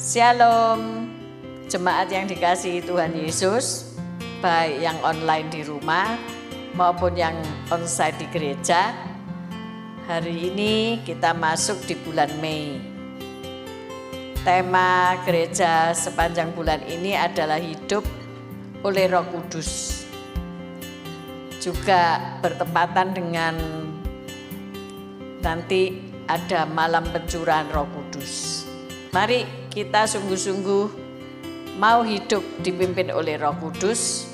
Shalom, jemaat yang dikasihi Tuhan Yesus, baik yang online di rumah maupun yang onsite di gereja. Hari ini kita masuk di bulan Mei. Tema gereja sepanjang bulan ini adalah hidup oleh Roh Kudus. Juga bertepatan dengan nanti ada malam pencurahan Roh Kudus. Mari kita sungguh-sungguh mau hidup dipimpin oleh Roh Kudus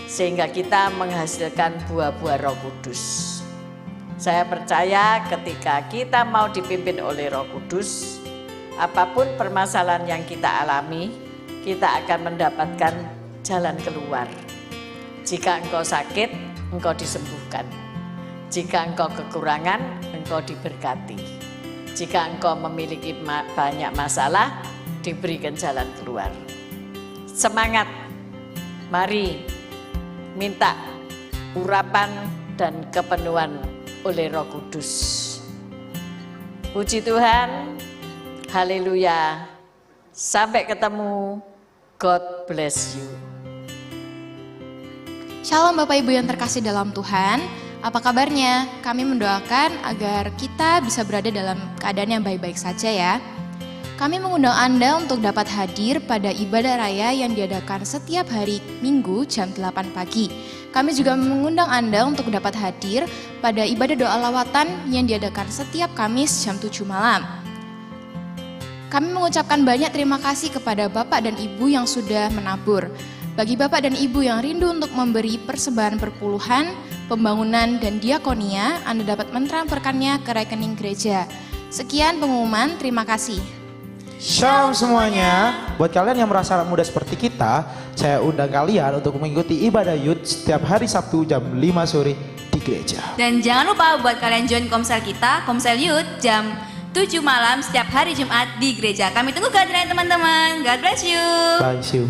sehingga kita menghasilkan buah-buah Roh Kudus. Saya percaya ketika kita mau dipimpin oleh Roh Kudus, apapun permasalahan yang kita alami, kita akan mendapatkan jalan keluar. Jika engkau sakit, engkau disembuhkan. Jika engkau kekurangan, engkau diberkati. Jika engkau memiliki banyak masalah, diberikan jalan keluar. Semangat, mari minta urapan dan kepenuhan oleh Roh Kudus. Puji Tuhan, haleluya. Sampai ketemu, God bless you. Shalom Bapak Ibu yang terkasih dalam Tuhan. Apa kabarnya? Kami mendoakan agar kita bisa berada dalam keadaan yang baik-baik saja ya. Kami mengundang Anda untuk dapat hadir pada ibadah raya yang diadakan setiap hari Minggu jam 8 pagi. Kami juga mengundang Anda untuk dapat hadir pada ibadah doa lawatan yang diadakan setiap Kamis jam 7 malam. Kami mengucapkan banyak terima kasih kepada Bapak dan Ibu yang sudah menabur. Bagi Bapak dan Ibu yang rindu untuk memberi persembahan perpuluhan, pembangunan, dan diakonia, Anda dapat mentransferkannya ke rekening gereja. Sekian pengumuman, terima kasih. Shalom semuanya. Buat kalian yang merasa muda seperti kita, saya undang kalian untuk mengikuti ibadah youth setiap hari Sabtu jam 5 sore di gereja. Dan jangan lupa buat kalian join komsel kita, Komsel Youth, jam 7 malam setiap hari Jumat di gereja. Kami tunggu kehadiran teman-teman. God bless you. Bless you.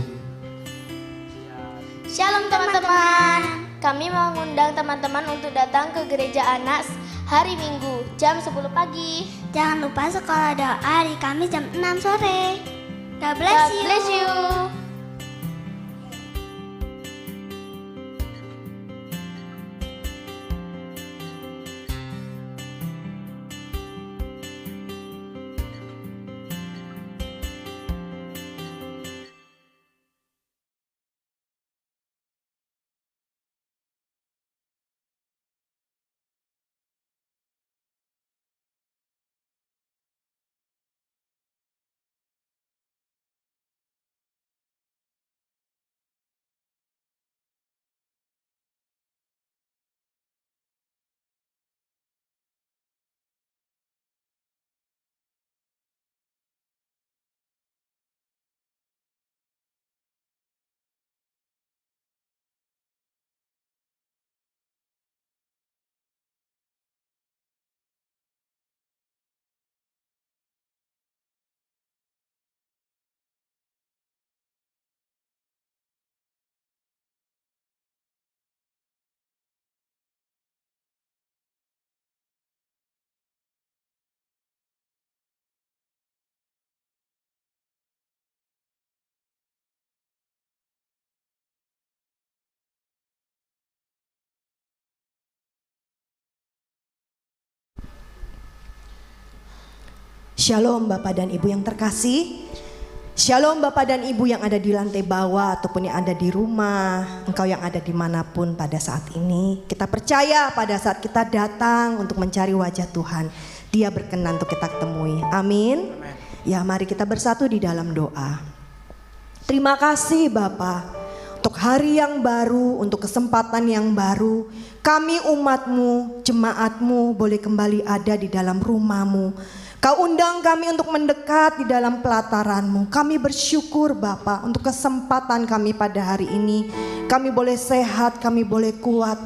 Shalom teman-teman. Kami mengundang teman-teman untuk datang ke gereja anak hari Minggu jam 10 pagi. Jangan lupa sekolah doa hari Kamis jam 6 sore. God bless you. God bless you. Shalom Bapak dan Ibu yang terkasih. Shalom Bapak dan Ibu yang ada di lantai bawah ataupun yang ada di rumah. Engkau yang ada dimanapun pada saat ini. Kita percaya pada saat kita datang untuk mencari wajah Tuhan, Dia berkenan untuk kita temui. Amin. Ya, mari kita bersatu di dalam doa. Terima kasih Bapa untuk hari yang baru, untuk kesempatan yang baru. Kami umat-Mu, jemaat-Mu boleh kembali ada di dalam rumah-Mu. Kau undang kami untuk mendekat di dalam pelataran-Mu. Kami bersyukur Bapa untuk kesempatan kami pada hari ini. Kami boleh sehat, kami boleh kuat.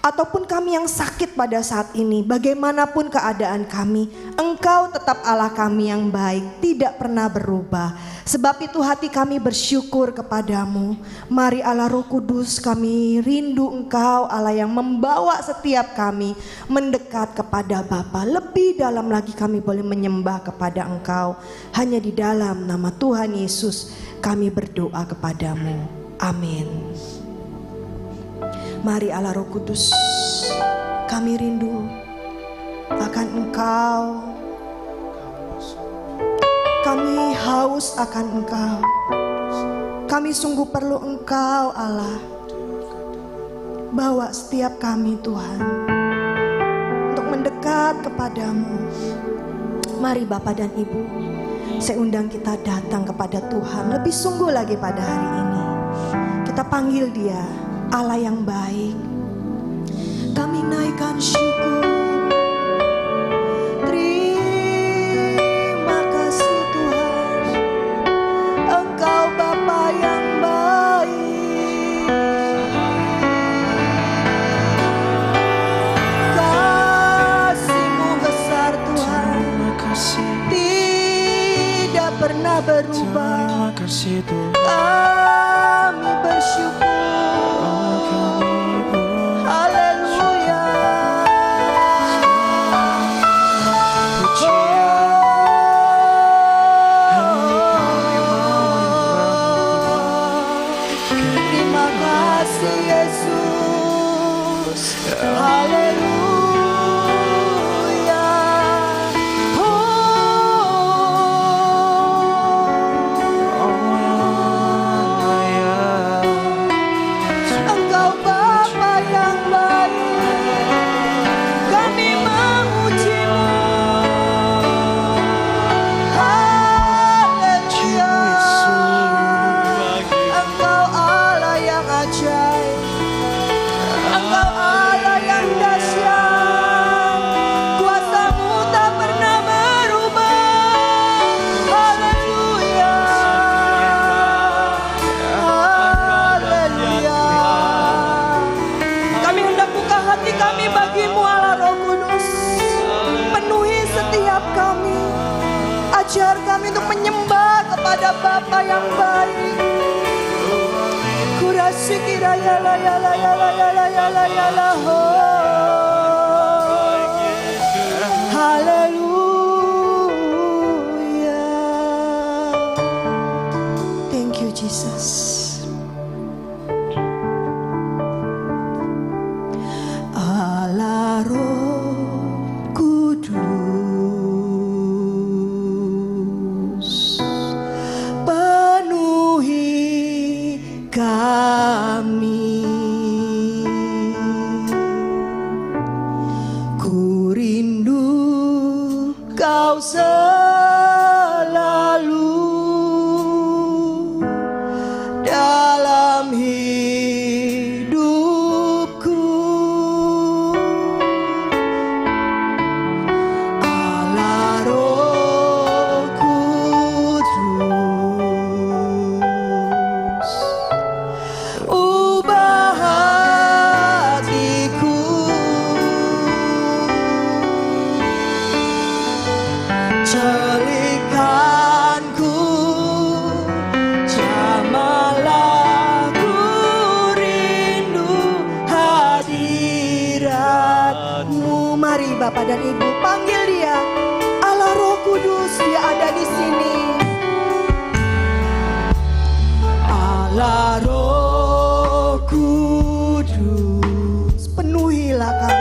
ataupun kami yang sakit pada saat ini, bagaimanapun keadaan kami, Engkau tetap Allah kami yang baik, tidak pernah berubah. Sebab itu hati kami bersyukur kepadamu. Mari Allah Roh Kudus, kami rindu Engkau Allah yang membawa setiap kami mendekat kepada Bapa. Lebih dalam lagi kami boleh menyembah kepada Engkau. Hanya di dalam nama Tuhan Yesus kami berdoa kepadamu. Amin. Mari Allah Roh Kudus, kami rindu akan Engkau. Kami haus akan Engkau. Kami sungguh perlu Engkau Allah. Bawa setiap kami Tuhan untuk mendekat kepadamu. Mari Bapak dan Ibu, saya undang kita datang kepada Tuhan lebih sungguh lagi pada hari ini. Kita panggil Dia Allah yang baik. Kami naikkan syukur. Terima kasih Tuhan, Engkau Bapa yang baik. Kasih-Mu besar Tuhan, tidak pernah berubah. Kami bersyukur. Ajar kami untuk menyembah kepada Bapa yang baik. Kurasi kiraya la ya la ya la ya la ya la ya la ho. Haleluya. Thank you Jesus. Allah Roh Kudus, kami, ku rindu Kau selalu dalam hidupku. Allah Roh Kudus, celikanku, jamalah ku rindu hadirat-Mu. Mari Bapak dan Ibu panggil Dia, Allah Roh Kudus, Dia ada di sini. Allah Roh Kudus, penuhilah kami.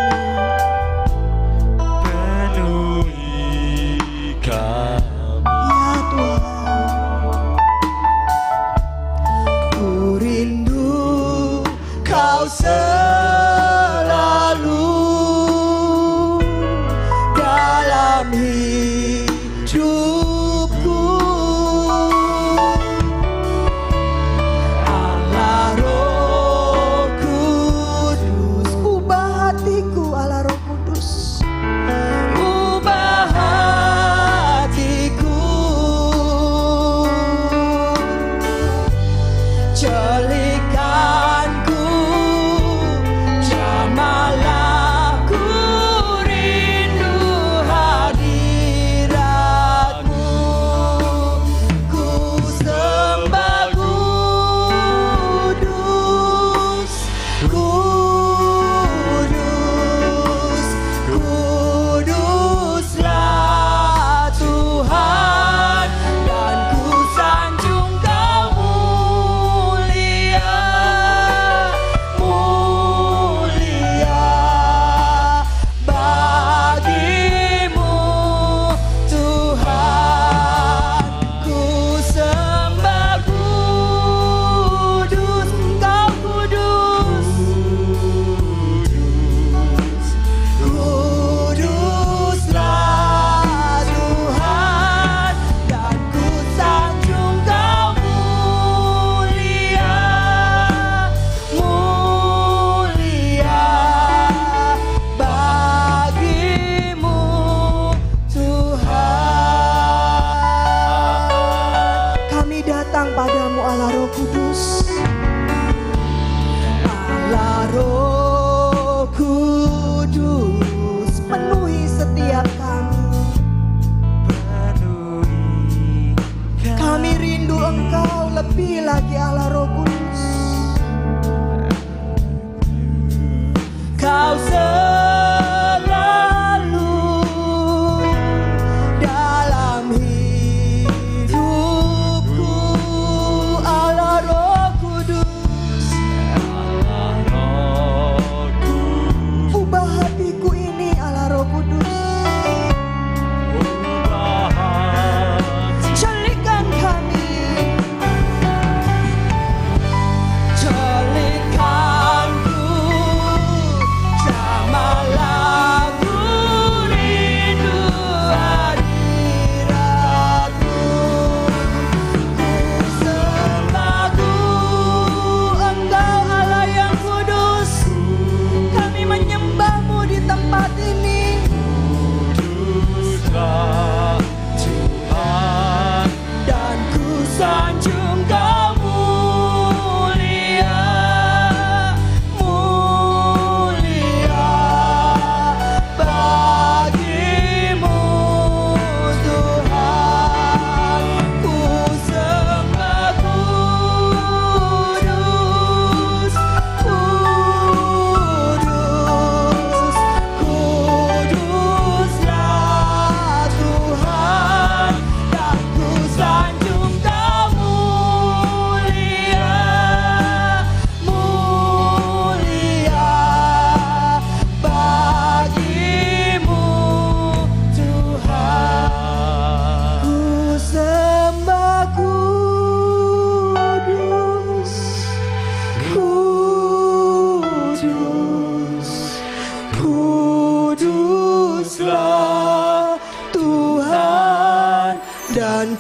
Selalu dalam hidupku. Allah Roh Kudus, ubah hatiku. Allah Roh Kudus, ubah hatiku. Celikanku,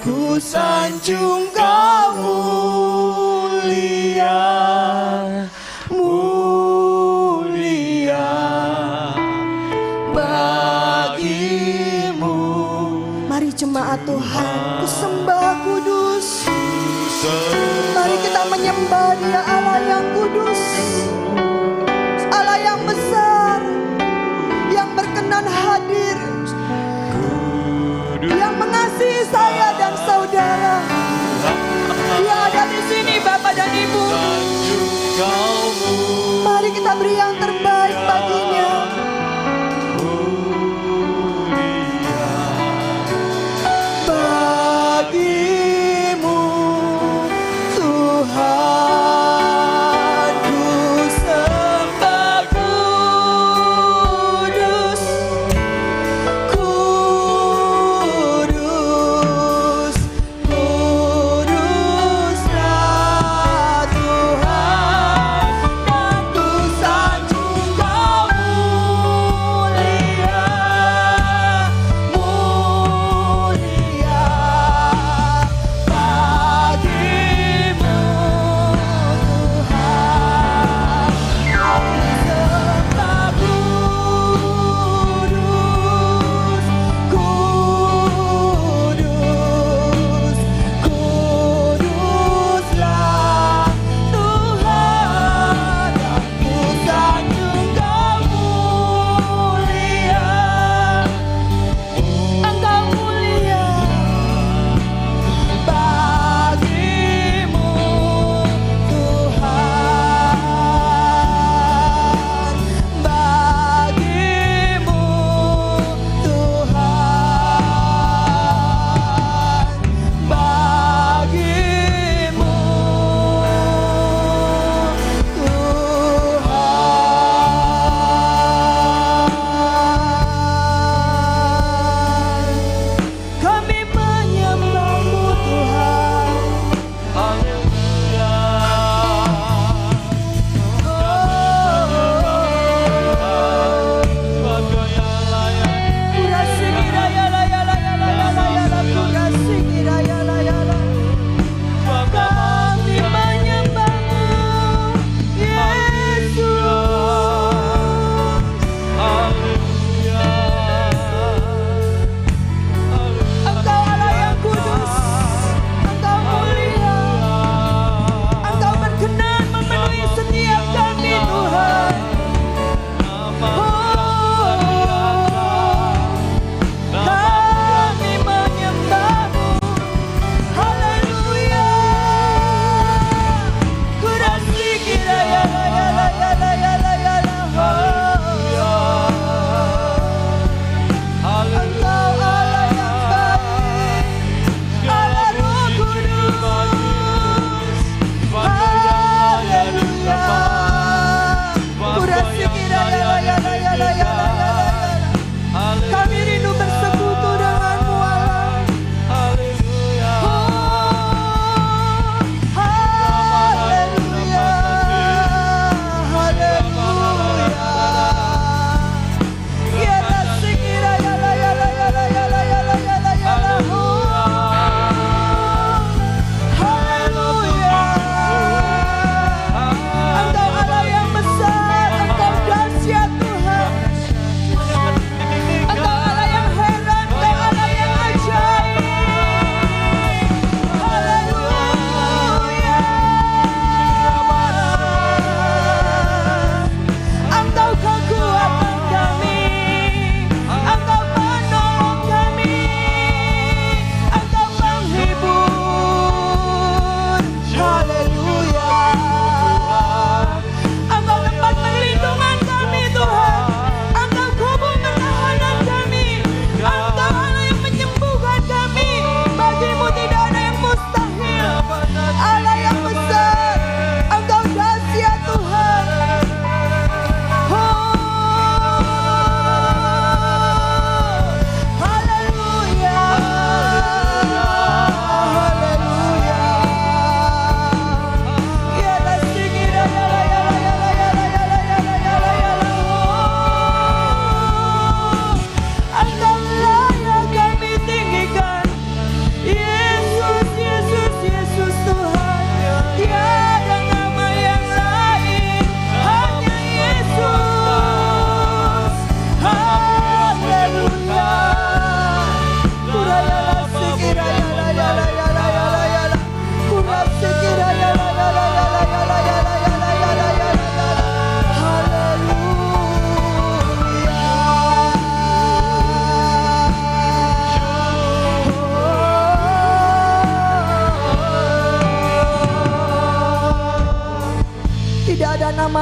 ku sanjung kau mulia, mulia bagimu. Mari jemaat Tuhan, ku sembah kudus. Mari kita menyembah Dia, Allah yang kudus, Allah yang besar, yang berkenan hadir, yang mengasihi saya dan saudara. Dia ada di sini, Bapak dan Ibu. Mari kita beri yang terbaik baginya. Bagimu Tuhan, ku sembah kudus, kudus, kuduslah Tuhan, dan ku sanjung kau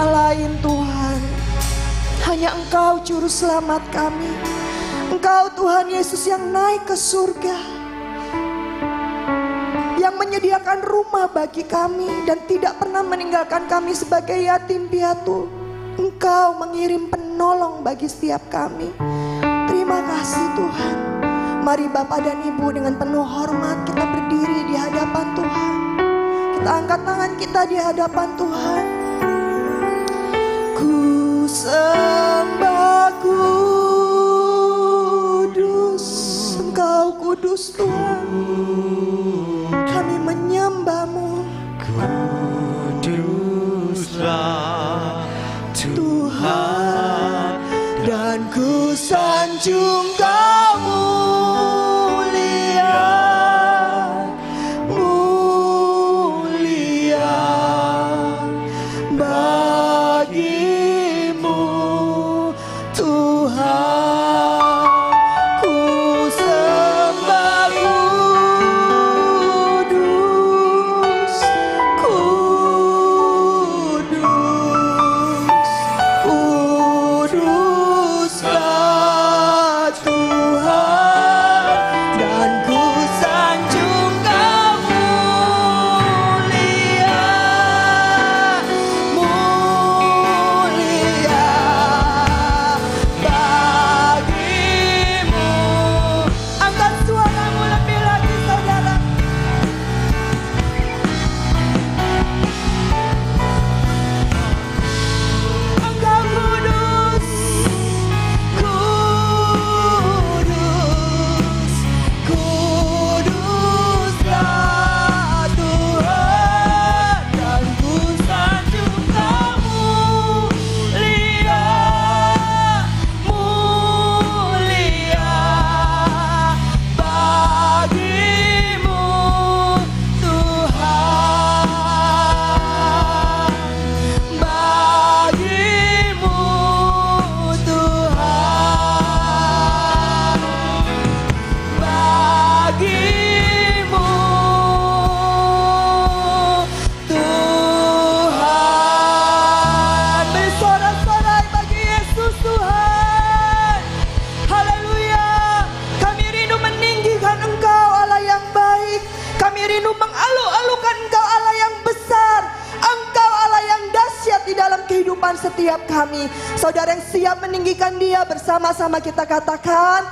Allah lain Tuhan. Hanya Engkau juru selamat kami. Engkau Tuhan Yesus yang naik ke surga, yang menyediakan rumah bagi kami dan tidak pernah meninggalkan kami sebagai yatim piatu. Engkau mengirim penolong bagi setiap kami. Terima kasih Tuhan. Mari Bapak dan Ibu dengan penuh hormat kita berdiri di hadapan Tuhan. Kita angkat tangan kita di hadapan Tuhan. Ku sembah kudus, Engkau kudus Tuhan. Kami menyembah-Mu. Kuduslah Tuhan, dan ku sanjung Kau mulia, mulia bagimu Tuhan. Ku sembah kudus, kudus, kuduslah Tuhan, dan ku sanjung Kau mulia, mulia bagimu. Angkat suaramu lebih lagi saudara. Engkau kudus, kudus, kuduslah Tuhan, dan ku sanjung Kau mulia, mulia bagimu Tuhan, bagimu Tuhan, bagimu Tuhan. Bersorak-sorai bagi Yesus Tuhan. Haleluya. Kami rindu meninggikan Engkau Allah yang baik. Kami rindu mengalu-alukan Engkau Allah yang besar. Engkau Allah yang dahsyat di dalam kehidupan setiap kami. Saudara yang siap meninggikan Dia, bersama-sama kita katakan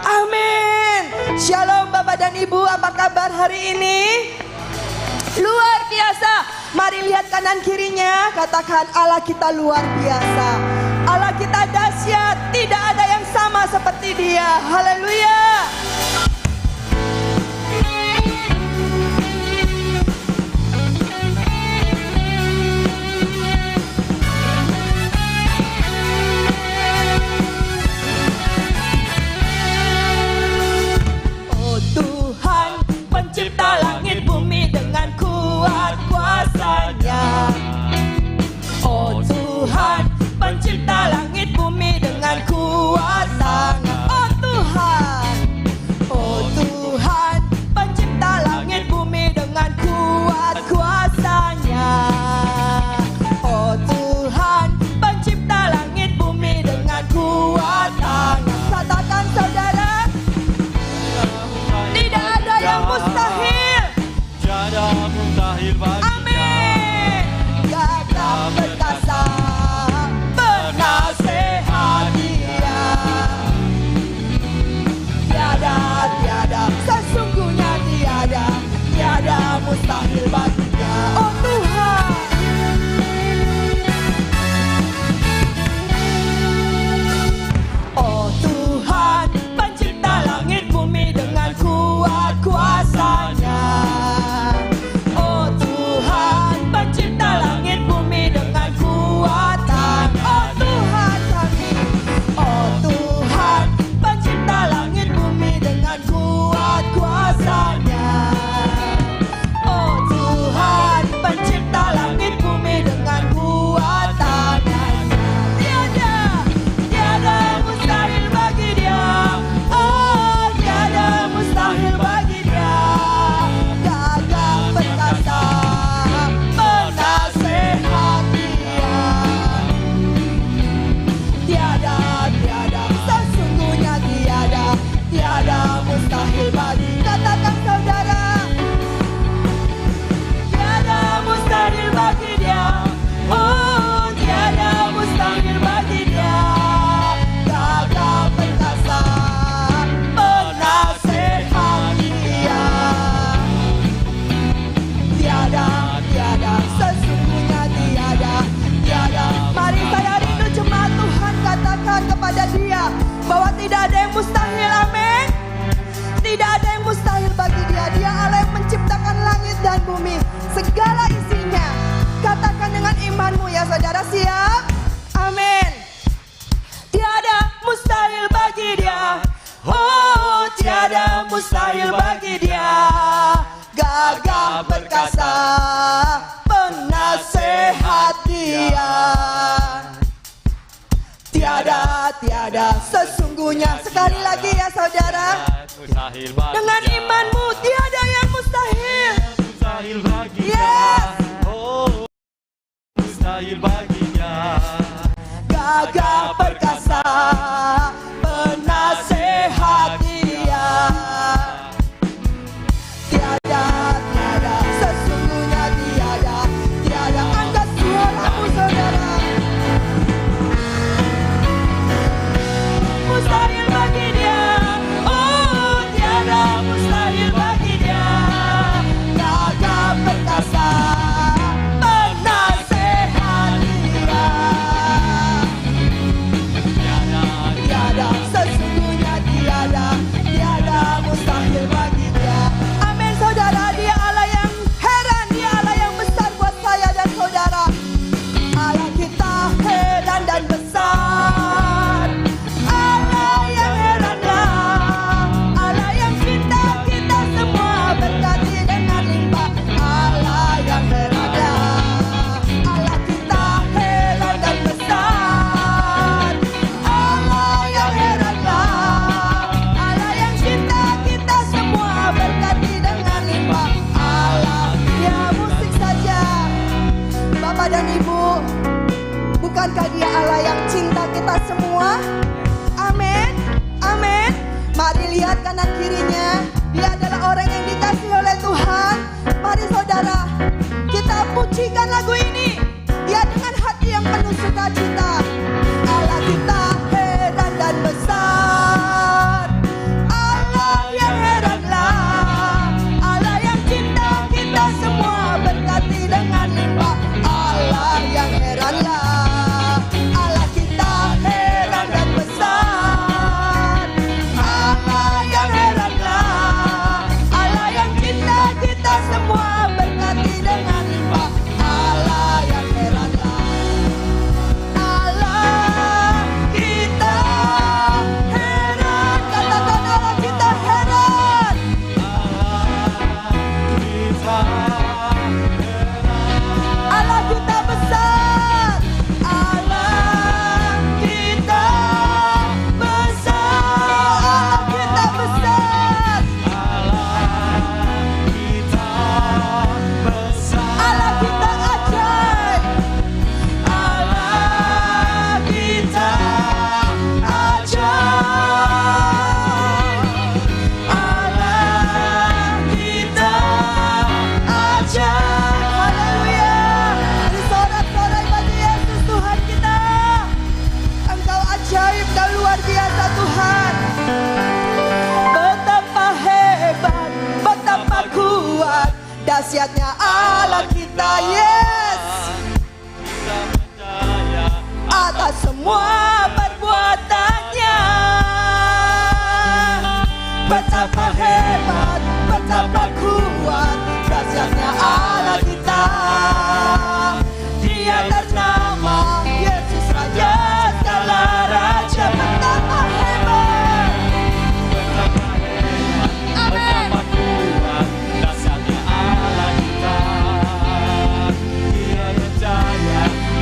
amin. Shalom Bapak dan Ibu, apa kabar hari ini? Luar biasa. Mari lihat kanan kirinya, katakan Allah kita luar biasa. Allah kita dahsyat, tidak ada yang sama seperti Dia. Haleluya. Oh Tuhan, pencipta langit bumi dengan kuat kuasa-Nya. Oh Tuhan, pencipta langit bumi dengan kuat tangan. Oh Tuhan, tidak ada yang mustahil bagi Dia. Dia Allah yang menciptakan langit dan bumi, segala isinya. Katakan dengan imanmu ya saudara, siap? Amin. Tiada mustahil bagi Dia. Oh, tiada mustahil bagi Dia. Gagah perkasa, penasehat Dia. Tiada sesungguhnya. Sekali lagi ya saudara, dengan imanmu tiada yang mustahil. Yes. Gagah perkasa, penasehat Dia. Tiada sesungguhnya tiada. Angkat suaramu saudara. Mustahil bagi Dia. Oh, tiada mustahil bagi Dia. Gagah perkasa, penasehat Dia. Tiada sesungguhnya tiada mustahil bagi Dia. Amin saudara, Dia Allah yang heran, Dia Allah yang besar buat saya dan saudara. Allah kita heran dan besar. Allah yang heranlah, Allah yang cinta kita semua, berkati dengan limpah. Allah yang heranlah, Allah kita heran dan besar. Allah yang heranlah, Allah yang cinta kita semua, berkati dengan limpah. Allah, ya musik saja. Bapak dan Ibu, bukankah Dia Allah yang cinta kita semua? Amin, amin. Mari lihat kanan kirinya, Dia adalah orang yang dikasihi oleh Tuhan. Mari saudara, kita pujikan lagu ini, ya, dengan hati yang penuh sukacita. Allah kita heran dan besar. Allah yang heranlah, Allah yang cinta kita semua, berkati dengan limpah. Allah yang heranlah, Allah kita heran dan besar. Allah yang heranlah, Allah yang cinta kita semua, berkati dengan limpah. Allah yang heranlah, Allah kita heran. Katakan Allah kita heran. Allah kita besar. Allah kita besar. Allah kita besar. Allah kita ajaib. Allah kita ajaib. Allah kita ajaib. Haleluya. Disorak-sorai bagi Yesus Tuhan kita. Engkau ajaib dan luar biasa Tuhan. Betapa hebat, betapa kuat, dahsyatnya Allah kita, yes. Atas semua perbuatannya. Betapa hebat, betapa kuat, dahsyatnya Allah kita. Dia ternama Yesus Raja segala raja. Betapa hebat. Amin.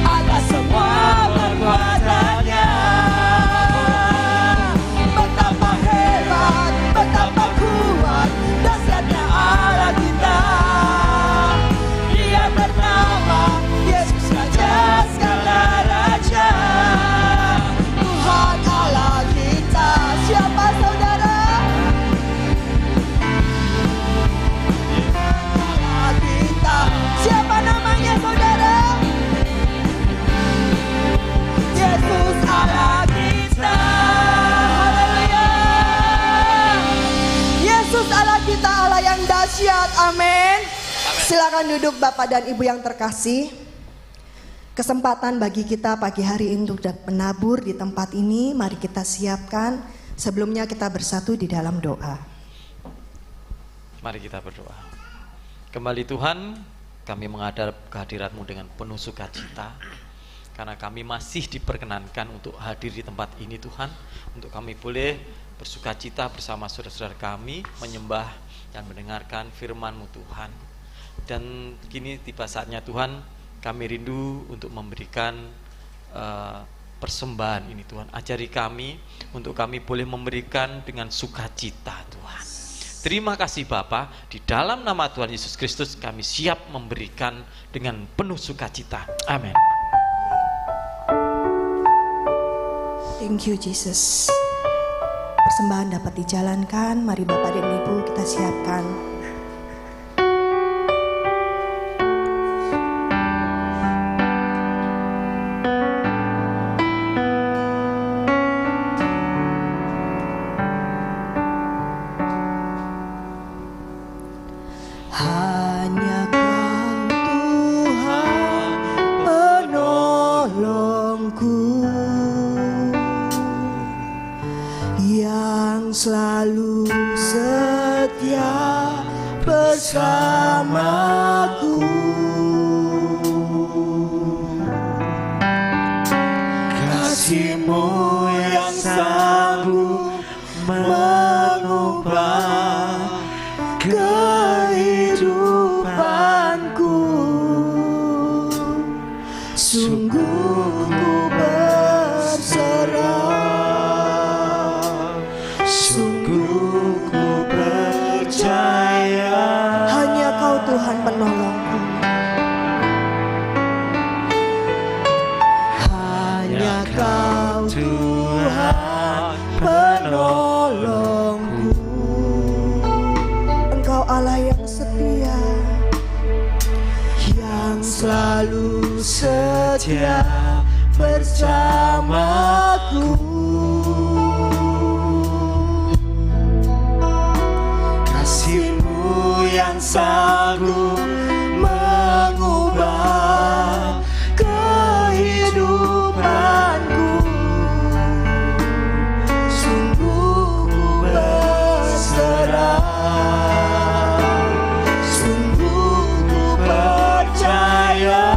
Atas semua perbuatannya. Betapa hebat, betapa kuat, dahsyatnya Allah kita. Dia bernama Yesus Raja segala raja. Tuhan Allah kita. Siapa saudara? Allah kita. Siapa namanya saudara? Yesus Allah kita. Haleluya. Yesus Allah kita, Allah yang dahsyat. Amin. Silakan duduk Bapak dan Ibu yang terkasih. Kesempatan bagi kita pagi hari ini untuk menabur di tempat ini. Mari kita siapkan. Sebelumnya kita bersatu di dalam doa. Mari kita berdoa. Kembali Tuhan, kami menghadap kehadirat-Mu dengan penuh sukacita, karena kami masih diperkenankan untuk hadir di tempat ini Tuhan, untuk kami boleh bersukacita bersama saudara-saudara kami, menyembah dan mendengarkan firman-Mu Tuhan. Dan kini tiba saatnya Tuhan, kami rindu untuk memberikan persembahan ini Tuhan. Ajari kami untuk kami boleh memberikan dengan sukacita Tuhan. Terima kasih Bapa, di dalam nama Tuhan Yesus Kristus kami siap memberikan dengan penuh sukacita. Amin. Thank you Jesus. Persembahan dapat dijalankan. Mari Bapak dan Ibu kita siapkan. Selalu setia bersamaku, kasih-Mu yang sanggup mengubah kehidupanku. Sungguh ku berserah, Tuhan penolongku. Hanya Kau Tuhan penolongku. Engkau Allah yang setia, yang selalu setia bersamaku. Kasih-Mu yang sanggup mengubah kehidupanku. Sungguh ku berserah, sungguh ku percaya,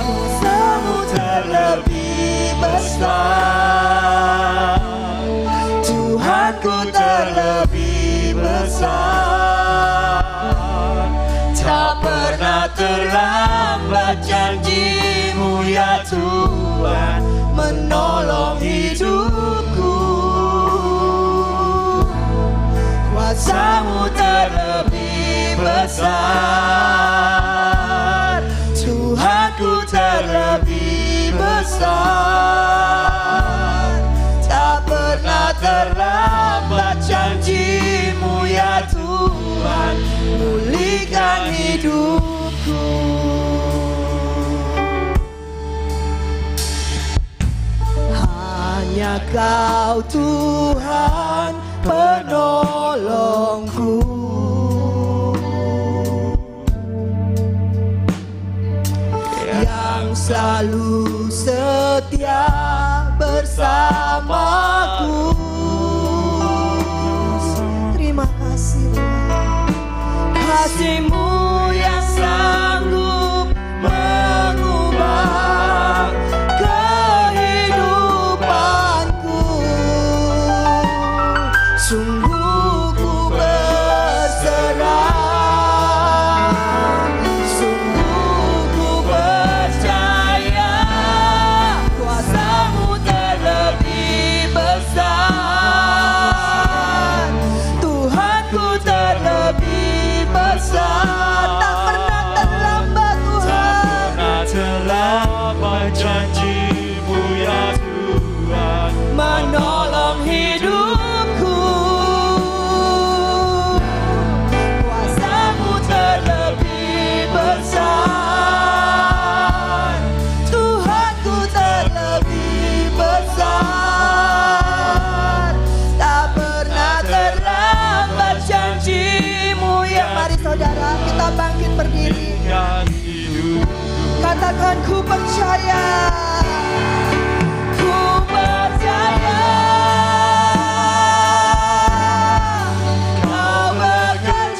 kuasa-Mu terlebih besar, Tuhanku terlebih besar. Tak pernah terlambat janji-Mu ya Tuhan menolong hidupku. Kuasa-Mu terlebih besar, Tuhanku terlebih besar. Tak pernah terlambat janji-Mu ya Tuhan pulihkan hidupku. Hanya Kau Tuhan penolongku, yang selalu setia bersamaku. terima kasih Tuhan. Kasih-Mu yang sanggup mengubah kehidupanku. Sungguh ku berserah, sungguh ku percaya, kuasa-Mu terlebih besar, Tuhanku terlebih besar. Tak pernah terlambat Tuhan, tak pernah terlambat janji-Mu ya Tuhan menolong hidupku. Kuasa-Mu terlebih besar, Tuhanku terlebih besar. Tak pernah terlambat janji-Mu ya. Mari saudara kita bangkit berdiri. Katakan ku percaya. Ku percaya Kau bekerja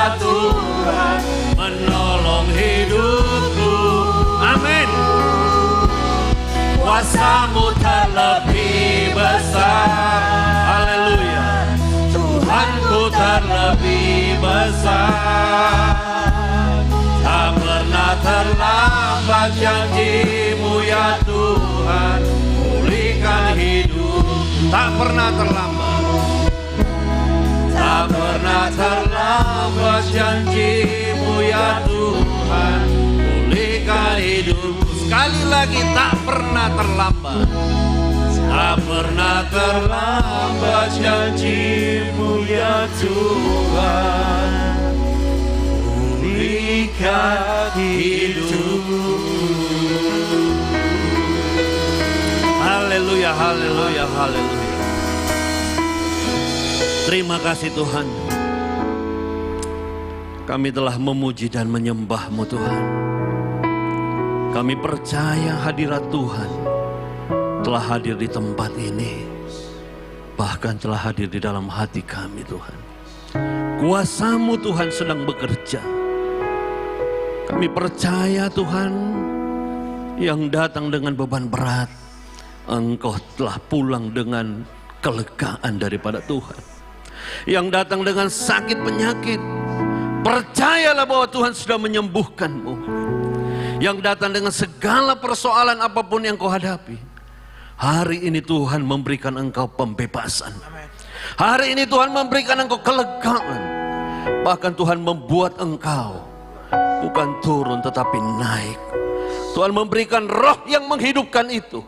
ya Tuhan, menolong hidupku. Amin. Kuasa-Mu terlebih besar. Haleluya. Tuhanku terlebih besar. Tak pernah terlambat janji-Mu ya Tuhan, pulihkan hidup. Tak pernah terlambat. Tak pernah terlambat janji-Mu ya Tuhan, pulihkan hidupku. Sekali lagi, tak pernah terlambat. Tak pernah terlambat janji-Mu ya Tuhan, pulihkan hidupku. Haleluya, haleluya, haleluya. Terima kasih Tuhan. Kami telah memuji dan menyembah-Mu Tuhan. Kami percaya hadirat Tuhan telah hadir di tempat ini. Bahkan telah hadir di dalam hati kami Tuhan. Kuasa-Mu Tuhan sedang bekerja. Kami percaya Tuhan, yang datang dengan beban berat, Engkau telah pulang dengan kelegaan daripada Tuhan. Yang datang dengan sakit penyakit, percayalah bahwa Tuhan sudah menyembuhkan-Mu. Yang datang dengan segala persoalan apapun yang kau hadapi, hari ini Tuhan memberikan engkau pembebasan. Hari ini Tuhan memberikan engkau kelegaan. Bahkan Tuhan membuat engkau bukan turun tetapi naik. Tuhan memberikan roh yang menghidupkan itu,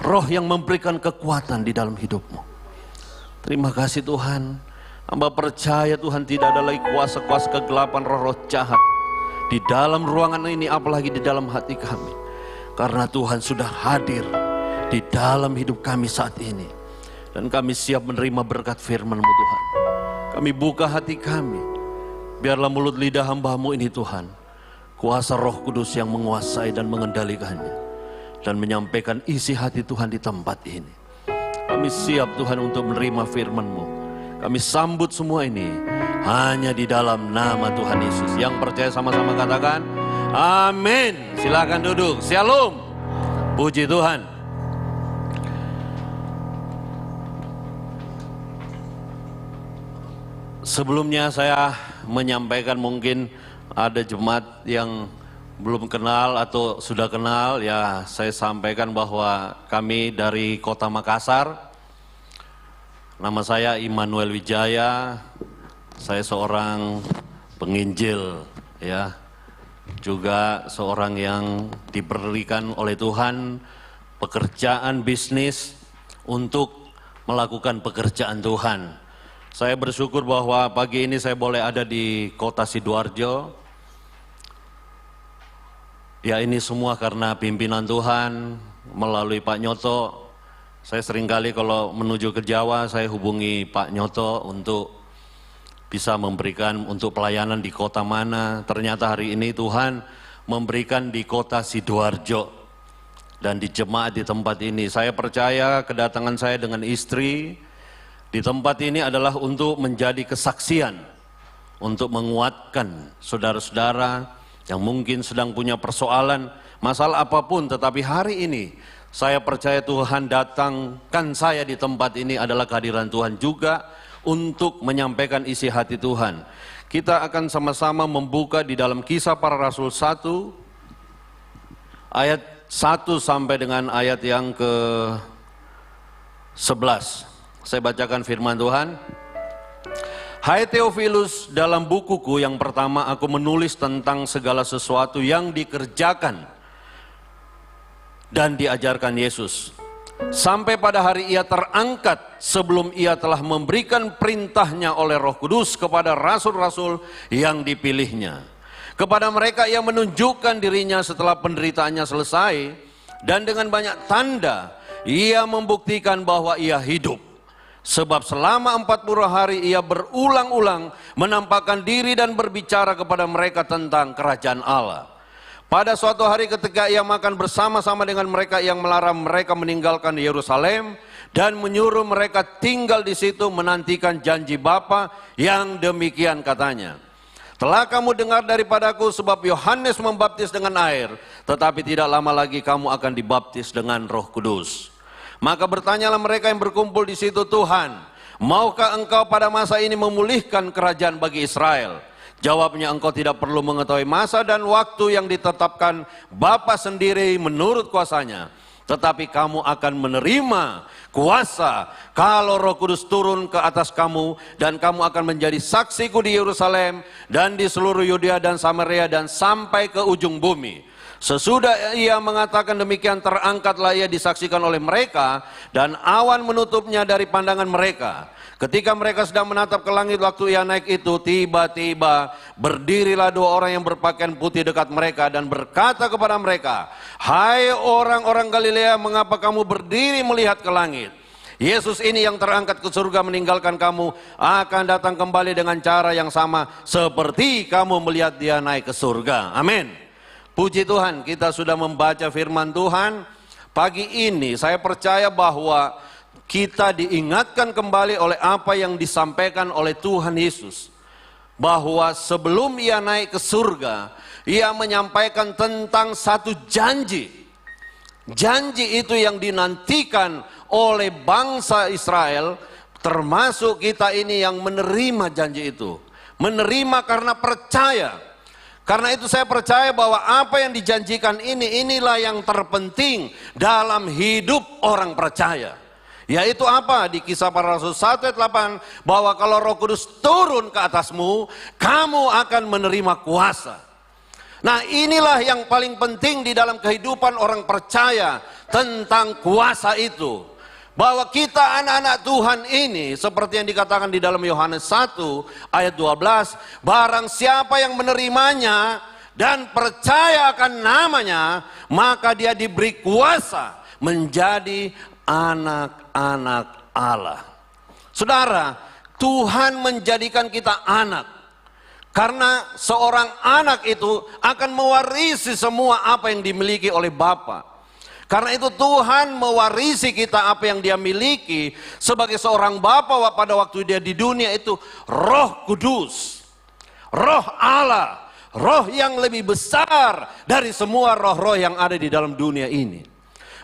roh yang memberikan kekuatan di dalam hidupmu. Terima kasih Tuhan. Hamba percaya Tuhan tidak ada lagi kuasa-kuasa kegelapan, roh-roh jahat di dalam ruangan ini, apalagi di dalam hati kami. Karena Tuhan sudah hadir di dalam hidup kami saat ini. Dan kami siap menerima berkat firman-Mu Tuhan. Kami buka hati kami. Biarlah mulut lidah hamba-Mu ini Tuhan, kuasa Roh Kudus yang menguasai dan mengendalikannya, dan menyampaikan isi hati Tuhan di tempat ini. Kami siap Tuhan untuk menerima firman-Mu. Kami sambut semua ini hanya di dalam nama Tuhan Yesus. Yang percaya sama-sama katakan amin. Silakan duduk. Shalom. Puji Tuhan. Sebelumnya saya menyampaikan, mungkin ada jemaat yang belum kenal atau sudah kenal, ya saya sampaikan bahwa kami dari Kota Makassar. Nama saya Immanuel Wijaya. Saya seorang penginjil, ya. Juga seorang yang diberikan oleh Tuhan pekerjaan bisnis untuk melakukan pekerjaan Tuhan. Saya bersyukur bahwa pagi ini saya boleh ada di Kota Sidoarjo. Ya, ini semua karena pimpinan Tuhan melalui Pak Nyoto. Saya seringkali kalau menuju ke Jawa, saya hubungi Pak Nyoto untuk bisa memberikan untuk pelayanan di kota mana. Ternyata hari ini Tuhan memberikan di Kota Sidoarjo dan di jemaat di tempat ini. Saya percaya kedatangan saya dengan istri di tempat ini adalah untuk menjadi kesaksian, untuk menguatkan saudara-saudara yang mungkin sedang punya persoalan, masalah apapun, tetapi hari ini saya percaya Tuhan datangkan saya di tempat ini adalah kehadiran Tuhan juga untuk menyampaikan isi hati Tuhan. Kita akan sama-sama membuka di dalam Kisah Para Rasul 1 ayat 1 sampai dengan ayat yang ke-11. Saya bacakan firman Tuhan. Hai Theophilus, dalam bukuku yang pertama aku menulis tentang segala sesuatu yang dikerjakan dan diajarkan Yesus, sampai pada hari ia terangkat, sebelum ia telah memberikan perintahnya oleh Roh Kudus kepada rasul-rasul yang dipilihnya. Kepada mereka ia menunjukkan dirinya setelah penderitaannya selesai, dan dengan banyak tanda ia membuktikan bahwa ia hidup. Sebab selama 40 hari ia berulang-ulang menampakkan diri dan berbicara kepada mereka tentang kerajaan Allah. Pada suatu hari ketika ia makan bersama-sama dengan mereka, yang melarang mereka meninggalkan Yerusalem dan menyuruh mereka tinggal di situ menantikan janji Bapa yang demikian katanya. Telah kamu dengar daripadaku sebab Yohanes membaptis dengan air, tetapi tidak lama lagi kamu akan dibaptis dengan Roh Kudus. Maka bertanyalah mereka yang berkumpul di situ, Tuhan, maukah engkau pada masa ini memulihkan kerajaan bagi Israel? Jawabnya, engkau tidak perlu mengetahui masa dan waktu yang ditetapkan Bapa sendiri menurut kuasanya. Tetapi kamu akan menerima kuasa kalau Roh Kudus turun ke atas kamu, dan kamu akan menjadi saksiku di Yerusalem dan di seluruh Yudea dan Samaria dan sampai ke ujung bumi. Sesudah ia mengatakan demikian, terangkatlah ia disaksikan oleh mereka, dan awan menutupnya dari pandangan mereka. Ketika mereka sedang menatap ke langit waktu ia naik itu, tiba-tiba berdirilah dua orang yang berpakaian putih dekat mereka dan berkata kepada mereka, hai orang-orang Galilea, mengapa kamu berdiri melihat ke langit? Yesus ini yang terangkat ke surga meninggalkan kamu akan datang kembali dengan cara yang sama seperti kamu melihat dia naik ke surga. Amin. Puji Tuhan, kita sudah membaca firman Tuhan. Pagi ini saya percaya bahwa kita diingatkan kembali oleh apa yang disampaikan oleh Tuhan Yesus. Bahwa sebelum ia naik ke surga, ia menyampaikan tentang satu janji. Janji itu yang dinantikan oleh bangsa Israel, termasuk kita ini yang menerima janji itu. Menerima karena percaya. Karena itu saya percaya bahwa apa yang dijanjikan inilah yang terpenting dalam hidup orang percaya. Yaitu apa? Di Kisah Para Rasul 1 ayat 8, bahwa kalau Roh Kudus turun ke atasmu, kamu akan menerima kuasa. Nah, inilah yang paling penting di dalam kehidupan orang percaya tentang kuasa itu. Bahwa kita anak-anak Tuhan ini, seperti yang dikatakan di dalam Yohanes 1 ayat 12, barang siapa yang menerimanya dan percaya akan namanya, maka dia diberi kuasa menjadi anak-anak Allah. Saudara, Tuhan menjadikan kita anak. Karena seorang anak itu akan mewarisi semua apa yang dimiliki oleh Bapa. Karena itu Tuhan mewarisi kita apa yang dia miliki sebagai seorang bapa pada waktu dia di dunia, itu Roh Kudus. Roh Allah, roh yang lebih besar dari semua roh-roh yang ada di dalam dunia ini.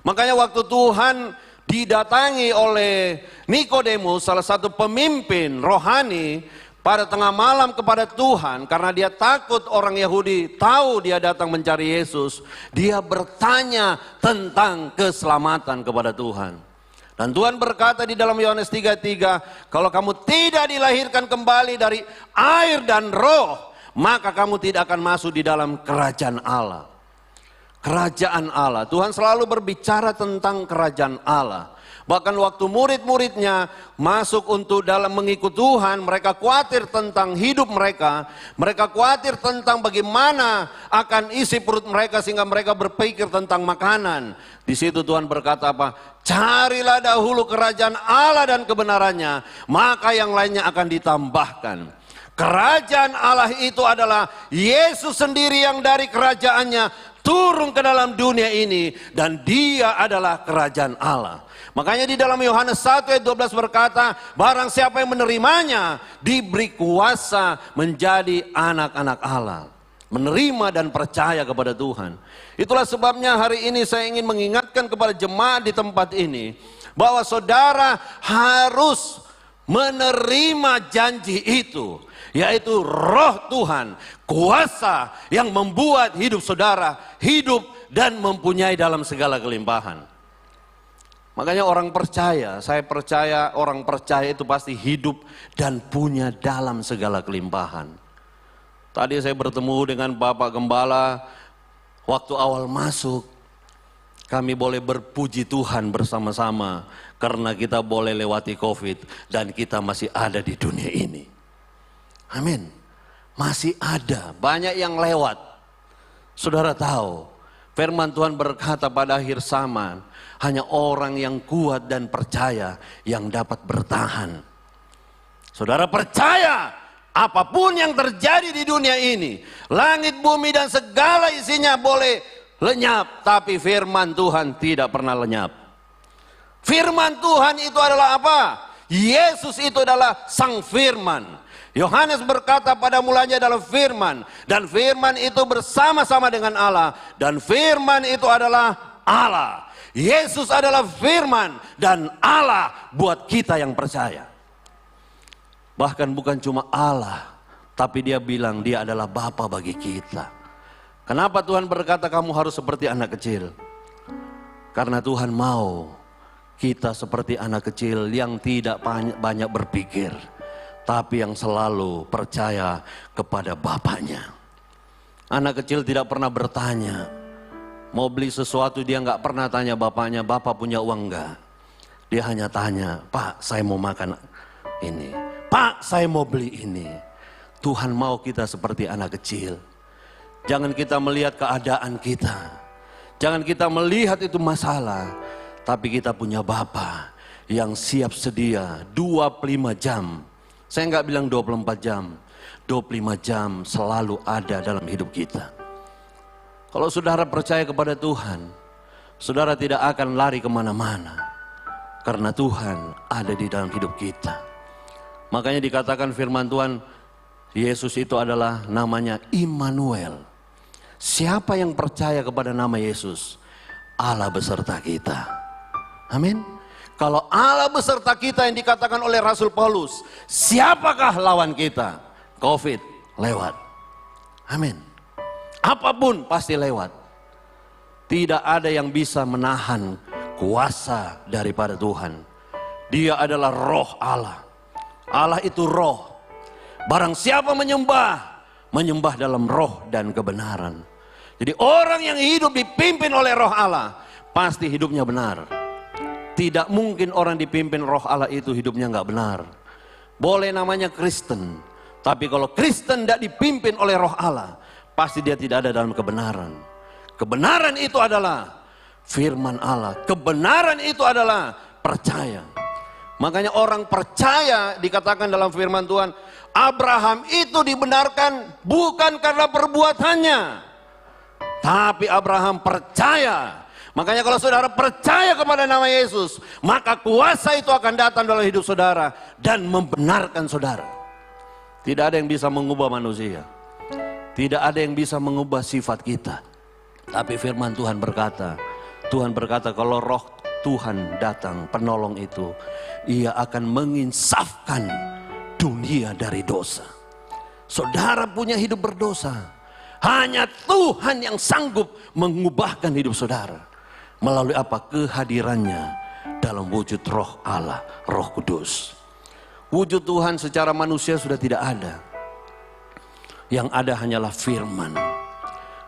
Makanya waktu Tuhan didatangi oleh Nikodemus, salah satu pemimpin rohani, pada tengah malam kepada Tuhan, karena dia takut orang Yahudi tahu dia datang mencari Yesus, dia bertanya tentang keselamatan kepada Tuhan. Dan Tuhan berkata di dalam Yohanes 3:3, kalau kamu tidak dilahirkan kembali dari air dan roh, maka kamu tidak akan masuk di dalam kerajaan Allah. Kerajaan Allah, Tuhan selalu berbicara tentang kerajaan Allah. Bahkan waktu murid-muridnya masuk untuk dalam mengikut Tuhan, mereka khawatir tentang hidup mereka. Mereka khawatir tentang bagaimana akan isi perut mereka sehingga mereka berpikir tentang makanan. Di situ Tuhan berkata apa? Carilah dahulu kerajaan Allah dan kebenarannya, maka yang lainnya akan ditambahkan. Kerajaan Allah itu adalah Yesus sendiri yang dari kerajaannya turun ke dalam dunia ini, dan dia adalah kerajaan Allah. Makanya di dalam Yohanes 1 ayat 12 berkata, barang siapa yang menerimanya diberi kuasa menjadi anak-anak Allah. Menerima dan percaya kepada Tuhan. Itulah sebabnya hari ini saya ingin mengingatkan kepada jemaat di tempat ini, bahwa saudara harus menerima janji itu, yaitu Roh Tuhan, kuasa yang membuat hidup saudara hidup dan mempunyai dalam segala kelimpahan. Makanya orang percaya, saya percaya orang percaya itu pasti hidup dan punya dalam segala kelimpahan. Tadi saya bertemu dengan Bapak Gembala, waktu awal masuk, kami boleh berpuji Tuhan bersama-sama karena kita boleh lewati COVID dan kita masih ada di dunia ini. Amin. Masih ada, banyak yang lewat. Saudara tahu, firman Tuhan berkata pada akhir zaman, hanya orang yang kuat dan percaya yang dapat bertahan. Saudara percaya, apapun yang terjadi di dunia ini, langit, bumi dan segala isinya boleh lenyap, tapi firman Tuhan tidak pernah lenyap. Firman Tuhan itu adalah apa? Yesus itu adalah sang firman. Yohanes berkata pada mulanya dalam firman, dan firman itu bersama-sama dengan Allah, dan firman itu adalah Allah. Yesus adalah firman dan Allah buat kita yang percaya. Bahkan bukan cuma Allah, tapi dia bilang dia adalah Bapa bagi kita. Kenapa Tuhan berkata kamu harus seperti anak kecil? Karena Tuhan mau kita seperti anak kecil yang tidak banyak berpikir, tapi yang selalu percaya kepada Bapaknya. Anak kecil tidak pernah bertanya, mau beli sesuatu dia nggak pernah tanya bapaknya, bapak punya uang nggak? Dia hanya tanya, Pak saya mau makan ini, Pak saya mau beli ini. Tuhan mau kita seperti anak kecil. Jangan kita melihat keadaan kita, jangan kita melihat itu masalah, tapi kita punya Bapa yang siap sedia 25 jam. Saya nggak bilang 24 jam, 25 jam selalu ada dalam hidup kita. Kalau saudara percaya kepada Tuhan, saudara tidak akan lari kemana-mana, karena Tuhan ada di dalam hidup kita. Makanya dikatakan firman Tuhan, Yesus itu adalah namanya Immanuel. Siapa yang percaya kepada nama Yesus, Allah beserta kita. Amin. Kalau Allah beserta kita yang dikatakan oleh Rasul Paulus, siapakah lawan kita? Covid lewat. Amin. Apapun pasti lewat. Tidak ada yang bisa menahan kuasa daripada Tuhan. Dia adalah roh Allah. Allah itu roh. Barang siapa menyembah dalam roh dan kebenaran. Jadi orang yang hidup dipimpin oleh roh Allah, pasti hidupnya benar. Tidak mungkin orang dipimpin roh Allah itu hidupnya nggak benar. Boleh namanya Kristen, tapi kalau Kristen tidak dipimpin oleh roh Allah, pasti dia tidak ada dalam kebenaran. Kebenaran itu adalah firman Allah. Kebenaran itu adalah percaya. Makanya orang percaya dikatakan dalam firman Tuhan, Abraham itu dibenarkan bukan karena perbuatannya, tapi Abraham percaya. Makanya kalau saudara percaya kepada nama Yesus, maka kuasa itu akan datang dalam hidup saudara dan membenarkan saudara. Tidak ada yang bisa mengubah manusia. Tidak ada yang bisa mengubah sifat kita. Tapi firman Tuhan berkata kalau roh Tuhan datang, penolong itu, ia akan menginsafkan dunia dari dosa. Saudara punya hidup berdosa. Hanya Tuhan yang sanggup mengubahkan hidup saudara. Melalui apa? Kehadirannya dalam wujud roh Allah, Roh Kudus. Wujud Tuhan secara manusia sudah tidak ada. Yang ada hanyalah firman.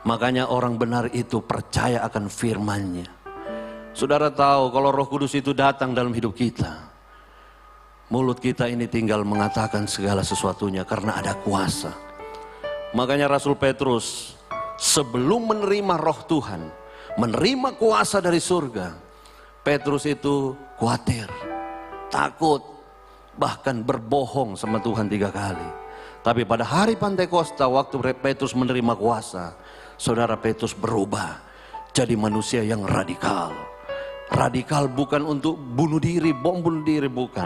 Makanya orang benar itu percaya akan firman-Nya. Saudara tahu kalau Roh Kudus itu datang dalam hidup kita, mulut kita ini tinggal mengatakan segala sesuatunya karena ada kuasa. Makanya Rasul Petrus sebelum menerima roh Tuhan, menerima kuasa dari surga, Petrus itu khawatir, takut, bahkan berbohong sama Tuhan 3 kali. Tapi pada hari Pantekosta waktu Petrus menerima kuasa, saudara Petrus berubah jadi manusia yang radikal. Radikal bukan untuk bunuh diri, bom bunuh diri bukan.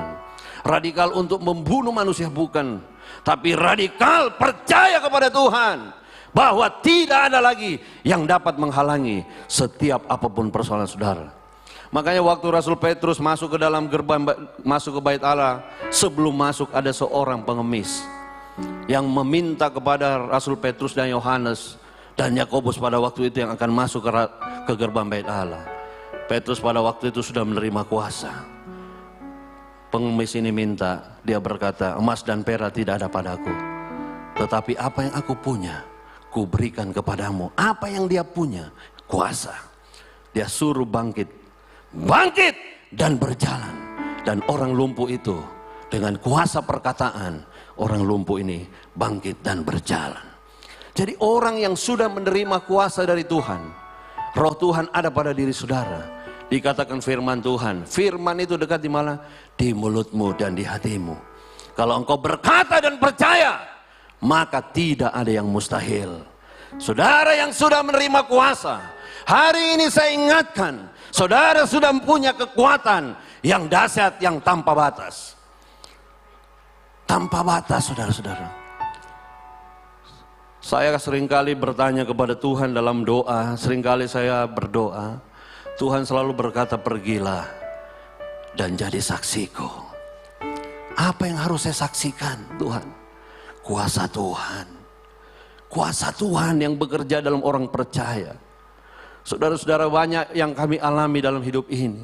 Radikal untuk membunuh manusia bukan. Tapi radikal percaya kepada Tuhan. Bahwa tidak ada lagi yang dapat menghalangi setiap apapun persoalan saudara. Makanya waktu Rasul Petrus masuk ke dalam gerbang, masuk ke bait Allah, sebelum masuk ada seorang pengemis yang meminta kepada Rasul Petrus dan Yohanes dan Yakobus pada waktu itu yang akan masuk ke gerbang bait Allah. Petrus pada waktu itu sudah menerima kuasa. Pengemis ini minta, dia berkata, emas dan perak tidak ada padaku, tetapi apa yang aku punya, ku berikan kepadamu. Apa yang dia punya? Kuasa. Dia suruh bangkit dan berjalan. Dan orang lumpuh itu dengan kuasa perkataan, orang lumpuh ini bangkit dan berjalan. Jadi orang yang sudah menerima kuasa dari Tuhan, roh Tuhan ada pada diri saudara. Dikatakan firman Tuhan, firman itu dekat di mana? Di mulutmu dan di hatimu. Kalau engkau berkata dan percaya, maka tidak ada yang mustahil. Saudara yang sudah menerima kuasa, hari ini saya ingatkan, saudara sudah punya kekuatan yang dahsyat, yang tanpa batas. tanpa batas, saudara-saudara. Saya seringkali bertanya kepada Tuhan dalam doa, seringkali saya berdoa, Tuhan selalu berkata, pergilah dan jadi saksiku. Apa yang harus saya saksikan, Tuhan? Kuasa Tuhan. Kuasa Tuhan yang bekerja dalam orang percaya. Saudara-saudara, banyak yang kami alami dalam hidup ini.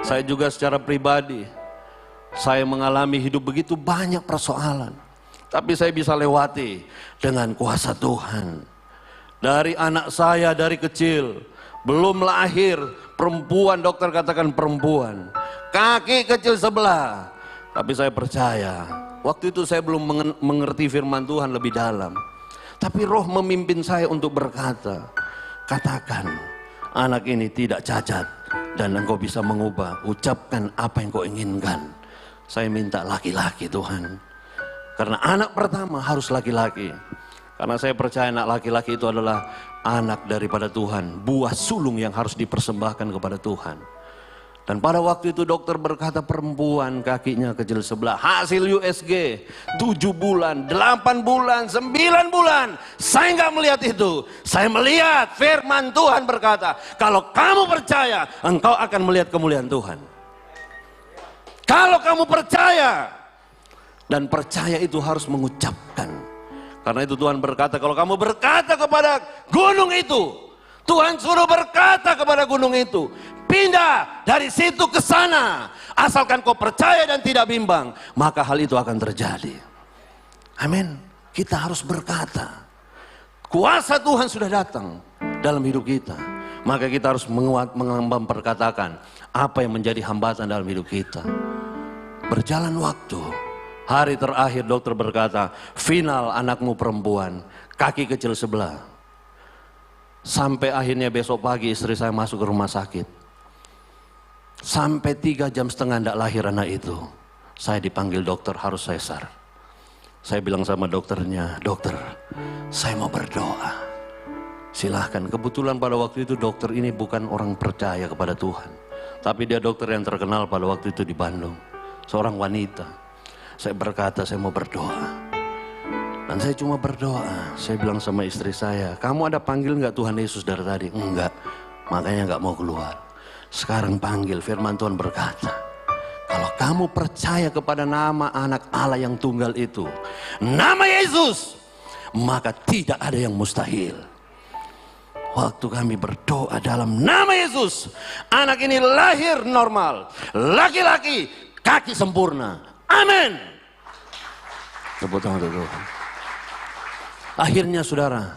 Saya juga secara pribadi, saya mengalami hidup begitu banyak persoalan. Tapi saya bisa lewati dengan kuasa Tuhan. Dari anak saya dari kecil, belum lahir, perempuan, dokter katakan perempuan, kaki kecil sebelah. Tapi saya percaya, waktu itu saya belum mengerti firman Tuhan lebih dalam. Tapi Roh memimpin saya untuk berkata, katakan, anak ini tidak cacat dan engkau bisa mengubah. Ucapkan apa yang kau inginkan. Saya minta laki-laki, Tuhan. Karena anak pertama harus laki-laki. Karena saya percaya anak laki-laki itu adalah anak daripada Tuhan. Buah sulung yang harus dipersembahkan kepada Tuhan. Dan pada waktu itu dokter berkata perempuan kakinya kecil sebelah. Hasil USG 7 bulan, 8 bulan, 9 bulan. Saya nggak melihat itu. Saya melihat firman Tuhan berkata, kalau kamu percaya, engkau akan melihat kemuliaan Tuhan. Kalau kamu percaya, dan percaya itu harus mengucapkan. Karena itu Tuhan berkata, kalau kamu berkata kepada gunung itu, Tuhan suruh berkata kepada gunung itu, pindah dari situ ke sana. Asalkan kau percaya dan tidak bimbang, maka hal itu akan terjadi. Amin. Kita harus berkata. Kuasa Tuhan sudah datang dalam hidup kita. Maka kita harus memperkatakan apa yang menjadi hambatan dalam hidup kita. Berjalan waktu. Hari terakhir dokter berkata, final anakmu perempuan, kaki kecil sebelah. Sampai akhirnya besok pagi istri saya masuk ke rumah sakit. Sampai 3,5 jam tidak lahir anak itu. Saya dipanggil dokter harus sesar. Saya bilang sama dokternya, dokter saya mau berdoa. Silahkan, kebetulan pada waktu itu dokter ini bukan orang percaya kepada Tuhan. Tapi dia dokter yang terkenal pada waktu itu di Bandung. Seorang wanita. Saya berkata, saya mau berdoa. Dan saya cuma berdoa. Saya bilang sama istri saya, kamu ada panggil nggak Tuhan Yesus dari tadi? Enggak, makanya nggak mau keluar. Sekarang panggil, firman Tuhan berkata, kalau kamu percaya kepada nama anak Allah yang tunggal itu, nama Yesus, maka tidak ada yang mustahil. Waktu kami berdoa dalam nama Yesus, anak ini lahir normal, laki-laki, kaki sempurna. Amin. Tepuk tangan untuk Tuhan. Akhirnya saudara,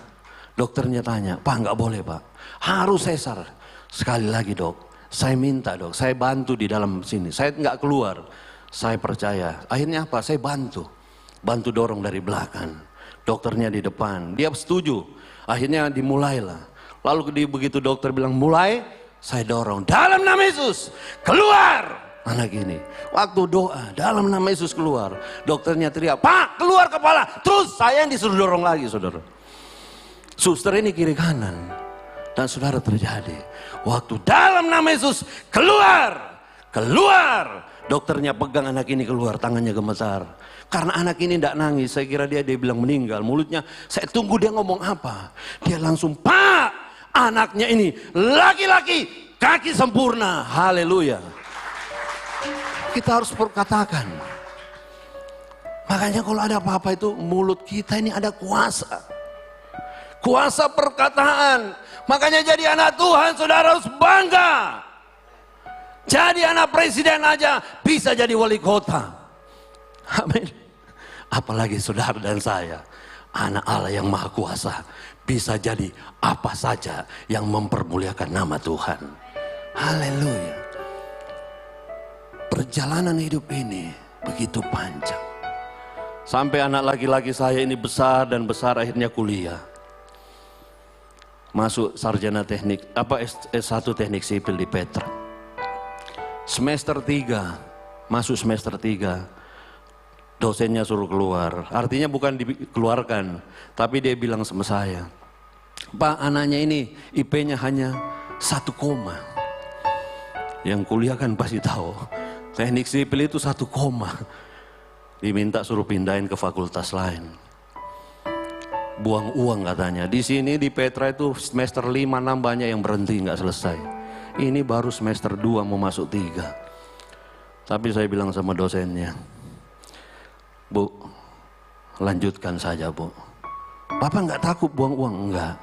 dokternya tanya, Pak nggak boleh Pak, harus sesar. Sekali lagi dok, saya minta dok, saya bantu di dalam sini, saya nggak keluar. Saya percaya. Akhirnya apa? Saya bantu dorong dari belakang. Dokternya di depan, dia setuju. Akhirnya dimulailah. Lalu begitu dokter bilang mulai, saya dorong dalam nama Yesus, keluar. Anak ini, waktu doa dalam nama Yesus keluar, dokternya teriak, Pak keluar kepala, terus saya yang disuruh dorong lagi saudara. Suster ini kiri kanan, dan saudara terjadi, waktu dalam nama Yesus keluar, dokternya pegang anak ini keluar, tangannya gemetar. Karena anak ini tidak nangis, saya kira dia bilang meninggal, mulutnya, saya tunggu dia ngomong apa. Dia langsung, Pak anaknya ini laki-laki, kaki sempurna, haleluya. Kita harus berkatakan. Makanya kalau ada apa-apa itu mulut kita ini ada kuasa. Kuasa perkataan. Makanya jadi anak Tuhan saudara harus bangga. Jadi anak presiden aja bisa jadi wali kota. Amin. Apalagi saudara dan saya. Anak Allah yang maha kuasa. Bisa jadi apa saja yang mempermuliakan nama Tuhan. Haleluya. Perjalanan hidup ini begitu panjang. Sampai anak laki-laki saya ini besar dan besar akhirnya kuliah. Masuk sarjana teknik, S1 teknik sipil di Petra. Semester 3, masuk semester 3, dosennya suruh keluar. Artinya bukan dikeluarkan, tapi dia bilang sama saya, Pak anaknya ini IP-nya hanya 1, yang kuliah kan pasti tahu. Teknik sipil itu 1, Diminta suruh pindahin ke fakultas lain. Buang uang katanya. Di sini di Petra itu semester 5-6 banyak yang berhenti nggak selesai. Ini baru semester 2 mau masuk 3. Tapi saya bilang sama dosennya, Bu, lanjutkan saja Bu. Papa nggak takut buang uang? Enggak.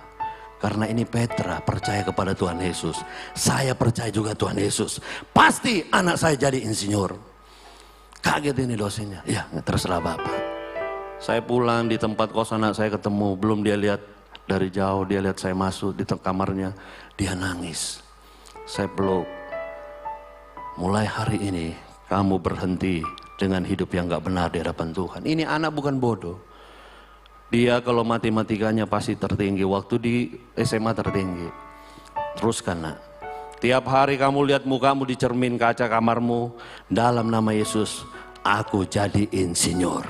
Karena ini Petra percaya kepada Tuhan Yesus. Saya percaya juga Tuhan Yesus. Pasti anak saya jadi insinyur. Kaget ini dosennya. Ya terserah Bapak. Saya pulang di tempat kos anak saya ketemu. Belum dia lihat dari jauh, dia lihat saya masuk di kamarnya. Dia nangis. Saya peluk. Mulai hari ini kamu berhenti dengan hidup yang gak benar di hadapan Tuhan. Ini anak bukan bodoh. Dia kalau matematikanya pasti tertinggi. Waktu di SMA tertinggi. Teruskan nak. Tiap hari kamu lihat mukamu di cermin kaca kamarmu. Dalam nama Yesus, aku jadi insinyur.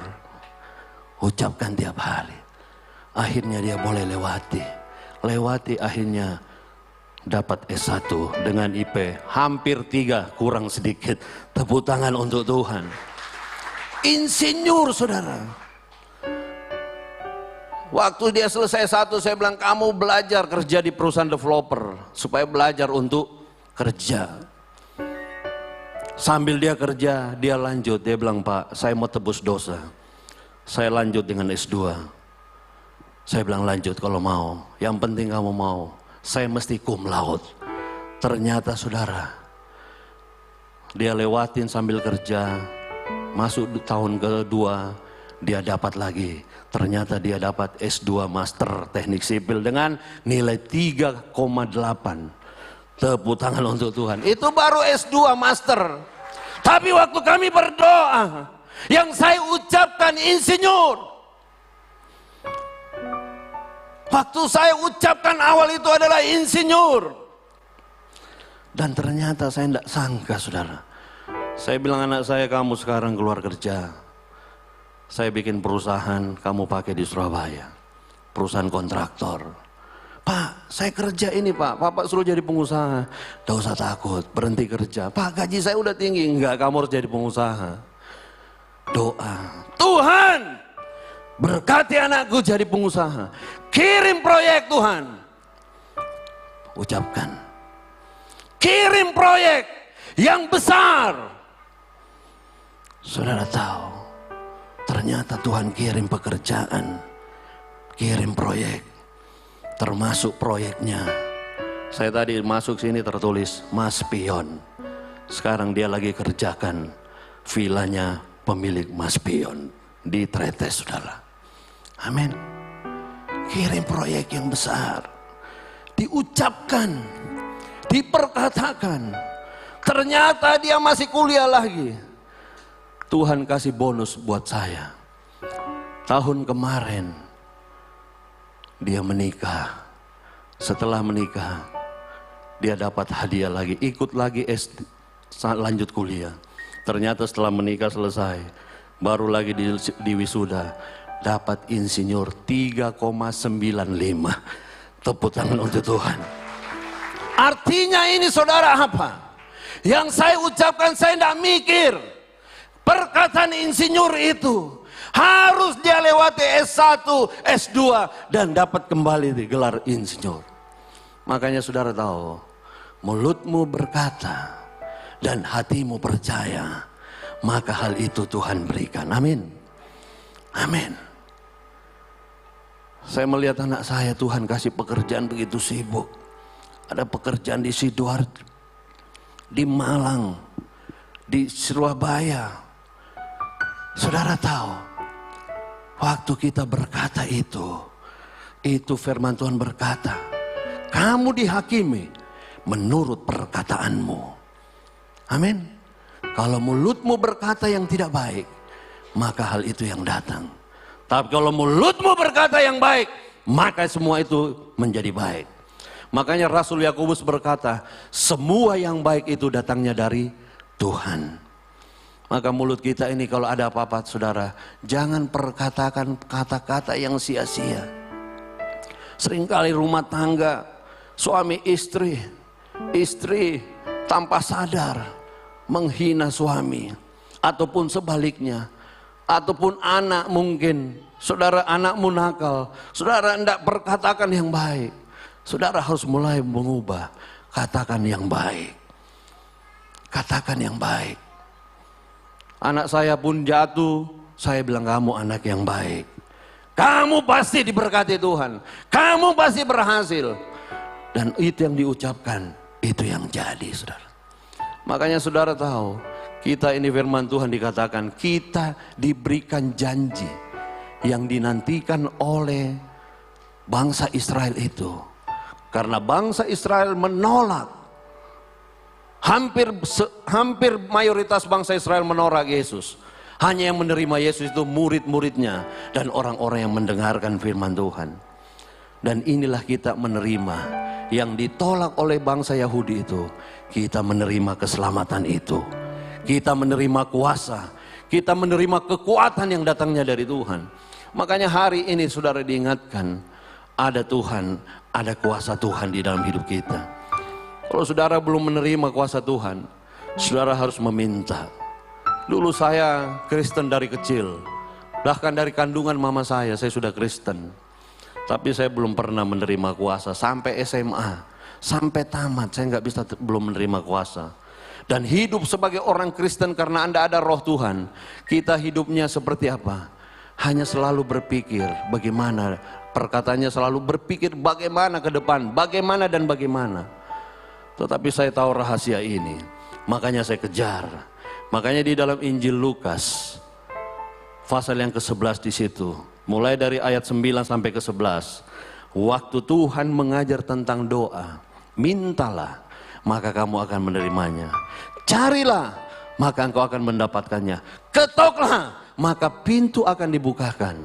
Ucapkan tiap hari. Akhirnya dia boleh lewati akhirnya dapat S1 dengan IP hampir 3 kurang sedikit. Tepuk tangan untuk Tuhan. Insinyur saudara. Waktu dia selesai S1 saya bilang kamu belajar kerja di perusahaan developer. Supaya belajar untuk kerja. Sambil dia kerja dia lanjut. Dia bilang Pak saya mau tebus dosa. Saya lanjut dengan S2. Saya bilang lanjut kalau mau. Yang penting kamu mau. Saya mesti cum laude. Ternyata saudara, dia lewatin sambil kerja. Masuk tahun kedua, dia dapat lagi. Ternyata dia dapat S2 Master Teknik Sipil dengan nilai 3,8. Tepuk tangan untuk Tuhan. Itu baru S2 Master. Tapi waktu kami berdoa, yang saya ucapkan insinyur. Waktu saya ucapkan awal itu adalah insinyur. Dan ternyata saya tidak sangka saudara. Saya bilang anak saya kamu sekarang keluar kerja. Saya bikin perusahaan kamu pakai di Surabaya. Perusahaan kontraktor. Pak saya kerja ini pak. Bapak suruh jadi pengusaha. Tidak usah takut berhenti kerja. Pak gaji saya udah tinggi. Enggak kamu harus jadi pengusaha. Doa. Tuhan berkati anakku jadi pengusaha. Kirim proyek Tuhan. Ucapkan. Kirim proyek yang besar. Saudara tahu. Ternyata Tuhan kirim pekerjaan. Kirim proyek. Termasuk proyeknya. Saya tadi masuk sini tertulis Mas Pion. Sekarang dia lagi kerjakan vilanya pemilik Mas Pion. Di Tretes saudara. Amin. Kirim proyek yang besar. Diucapkan. Diperkatakan. Ternyata dia masih kuliah lagi. Tuhan kasih bonus buat saya. Tahun kemarin. Dia menikah. Setelah menikah. Dia dapat hadiah lagi. Ikut lagi lanjut kuliah. Ternyata setelah menikah selesai. Baru lagi di wisuda. Dapat insinyur 3,95. Tepuk tangan untuk Tuhan. Artinya ini saudara apa? Yang saya ucapkan saya tidak mikir. Perkataan insinyur itu harus dia lewati S1, S2 dan dapat kembali di gelar insinyur. Makanya saudara tahu, mulutmu berkata dan hatimu percaya, maka hal itu Tuhan berikan. Amin. Amin. Saya melihat anak saya Tuhan kasih pekerjaan begitu sibuk. Ada pekerjaan di Sidoarjo, di Malang, di Surabaya. Saudara tahu, waktu kita berkata itu firman Tuhan berkata, kamu dihakimi menurut perkataanmu. Amin. Kalau mulutmu berkata yang tidak baik, maka hal itu yang datang. Tapi kalau mulutmu berkata yang baik, maka semua itu menjadi baik. Makanya Rasul Yakobus berkata, semua yang baik itu datangnya dari Tuhan. Maka mulut kita ini kalau ada apa-apa saudara, jangan perkatakan kata-kata yang sia-sia. Seringkali rumah tangga, suami istri tanpa sadar menghina suami. Ataupun sebaliknya, ataupun anak mungkin, saudara anakmu nakal, saudara hendak perkatakan yang baik, saudara harus mulai mengubah, katakan yang baik. Katakan yang baik. Anak saya pun jatuh, saya bilang kamu anak yang baik. Kamu pasti diberkati Tuhan, kamu pasti berhasil. Dan itu yang diucapkan, itu yang jadi, saudara. Makanya saudara tahu, kita ini firman Tuhan dikatakan, kita diberikan janji yang dinantikan oleh bangsa Israel itu. Karena bangsa Israel menolak, hampir mayoritas bangsa Israel menolak Yesus. Hanya yang menerima Yesus itu murid-muridnya dan orang-orang yang mendengarkan firman Tuhan. Dan inilah kita menerima yang ditolak oleh bangsa Yahudi itu. Kita menerima keselamatan itu. Kita menerima kuasa, kita menerima kekuatan yang datangnya dari Tuhan. Makanya hari ini saudara diingatkan, ada Tuhan, ada kuasa Tuhan di dalam hidup kita. Kalau saudara belum menerima kuasa Tuhan, saudara harus meminta. Dulu saya Kristen dari kecil, bahkan dari kandungan mama saya sudah Kristen. Tapi saya belum pernah menerima kuasa sampai SMA, sampai tamat saya belum menerima kuasa. Dan hidup sebagai orang Kristen karena Anda ada roh Tuhan, kita hidupnya seperti apa? Hanya selalu berpikir bagaimana, perkataannya selalu berpikir bagaimana ke depan, bagaimana dan bagaimana. Tetapi saya tahu rahasia ini, makanya saya kejar. Makanya di dalam Injil Lukas, pasal yang ke-11 di situ, mulai dari ayat 9 sampai ke-11, waktu Tuhan mengajar tentang doa, mintalah, maka kamu akan menerimanya. Carilah, maka engkau akan mendapatkannya. Ketoklah, maka pintu akan dibukakan.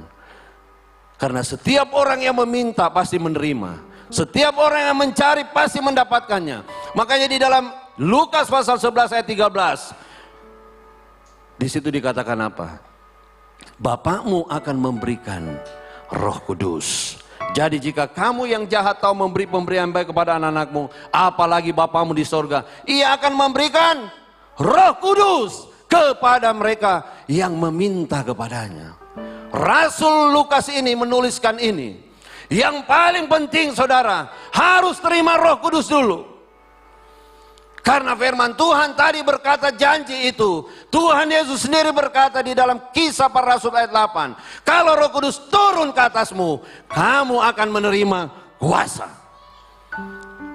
Karena setiap orang yang meminta pasti menerima. Setiap orang yang mencari pasti mendapatkannya. Makanya di dalam Lukas pasal 11 ayat 13, di situ dikatakan apa? Bapakmu akan memberikan Roh Kudus. Jadi jika kamu yang jahat tahu memberi pemberian baik kepada anak-anakmu, apalagi Bapamu di sorga, Ia akan memberikan Roh Kudus kepada mereka yang meminta kepadanya. Rasul Lukas ini menuliskan ini. Yang paling penting saudara, harus terima Roh Kudus dulu. Karena firman Tuhan tadi berkata janji itu. Tuhan Yesus sendiri berkata di dalam Kisah Para Rasul ayat 8. Kalau Roh Kudus turun ke atasmu, kamu akan menerima kuasa.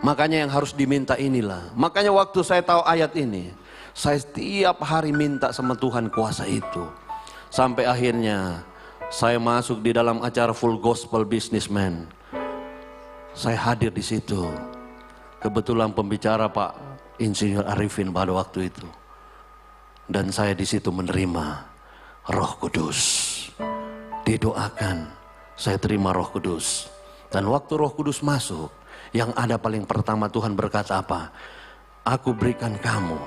Makanya yang harus diminta inilah. Makanya waktu saya tahu ayat ini, saya setiap hari minta sama Tuhan kuasa itu. Sampai akhirnya saya masuk di dalam acara Full Gospel Businessman. Saya hadir di situ. Kebetulan pembicara Pak Insinyur Arifin pada waktu itu. Dan saya di situ menerima Roh Kudus. Didoakan, saya terima Roh Kudus. Dan waktu Roh Kudus masuk, yang ada paling pertama Tuhan berkata apa? Aku berikan kamu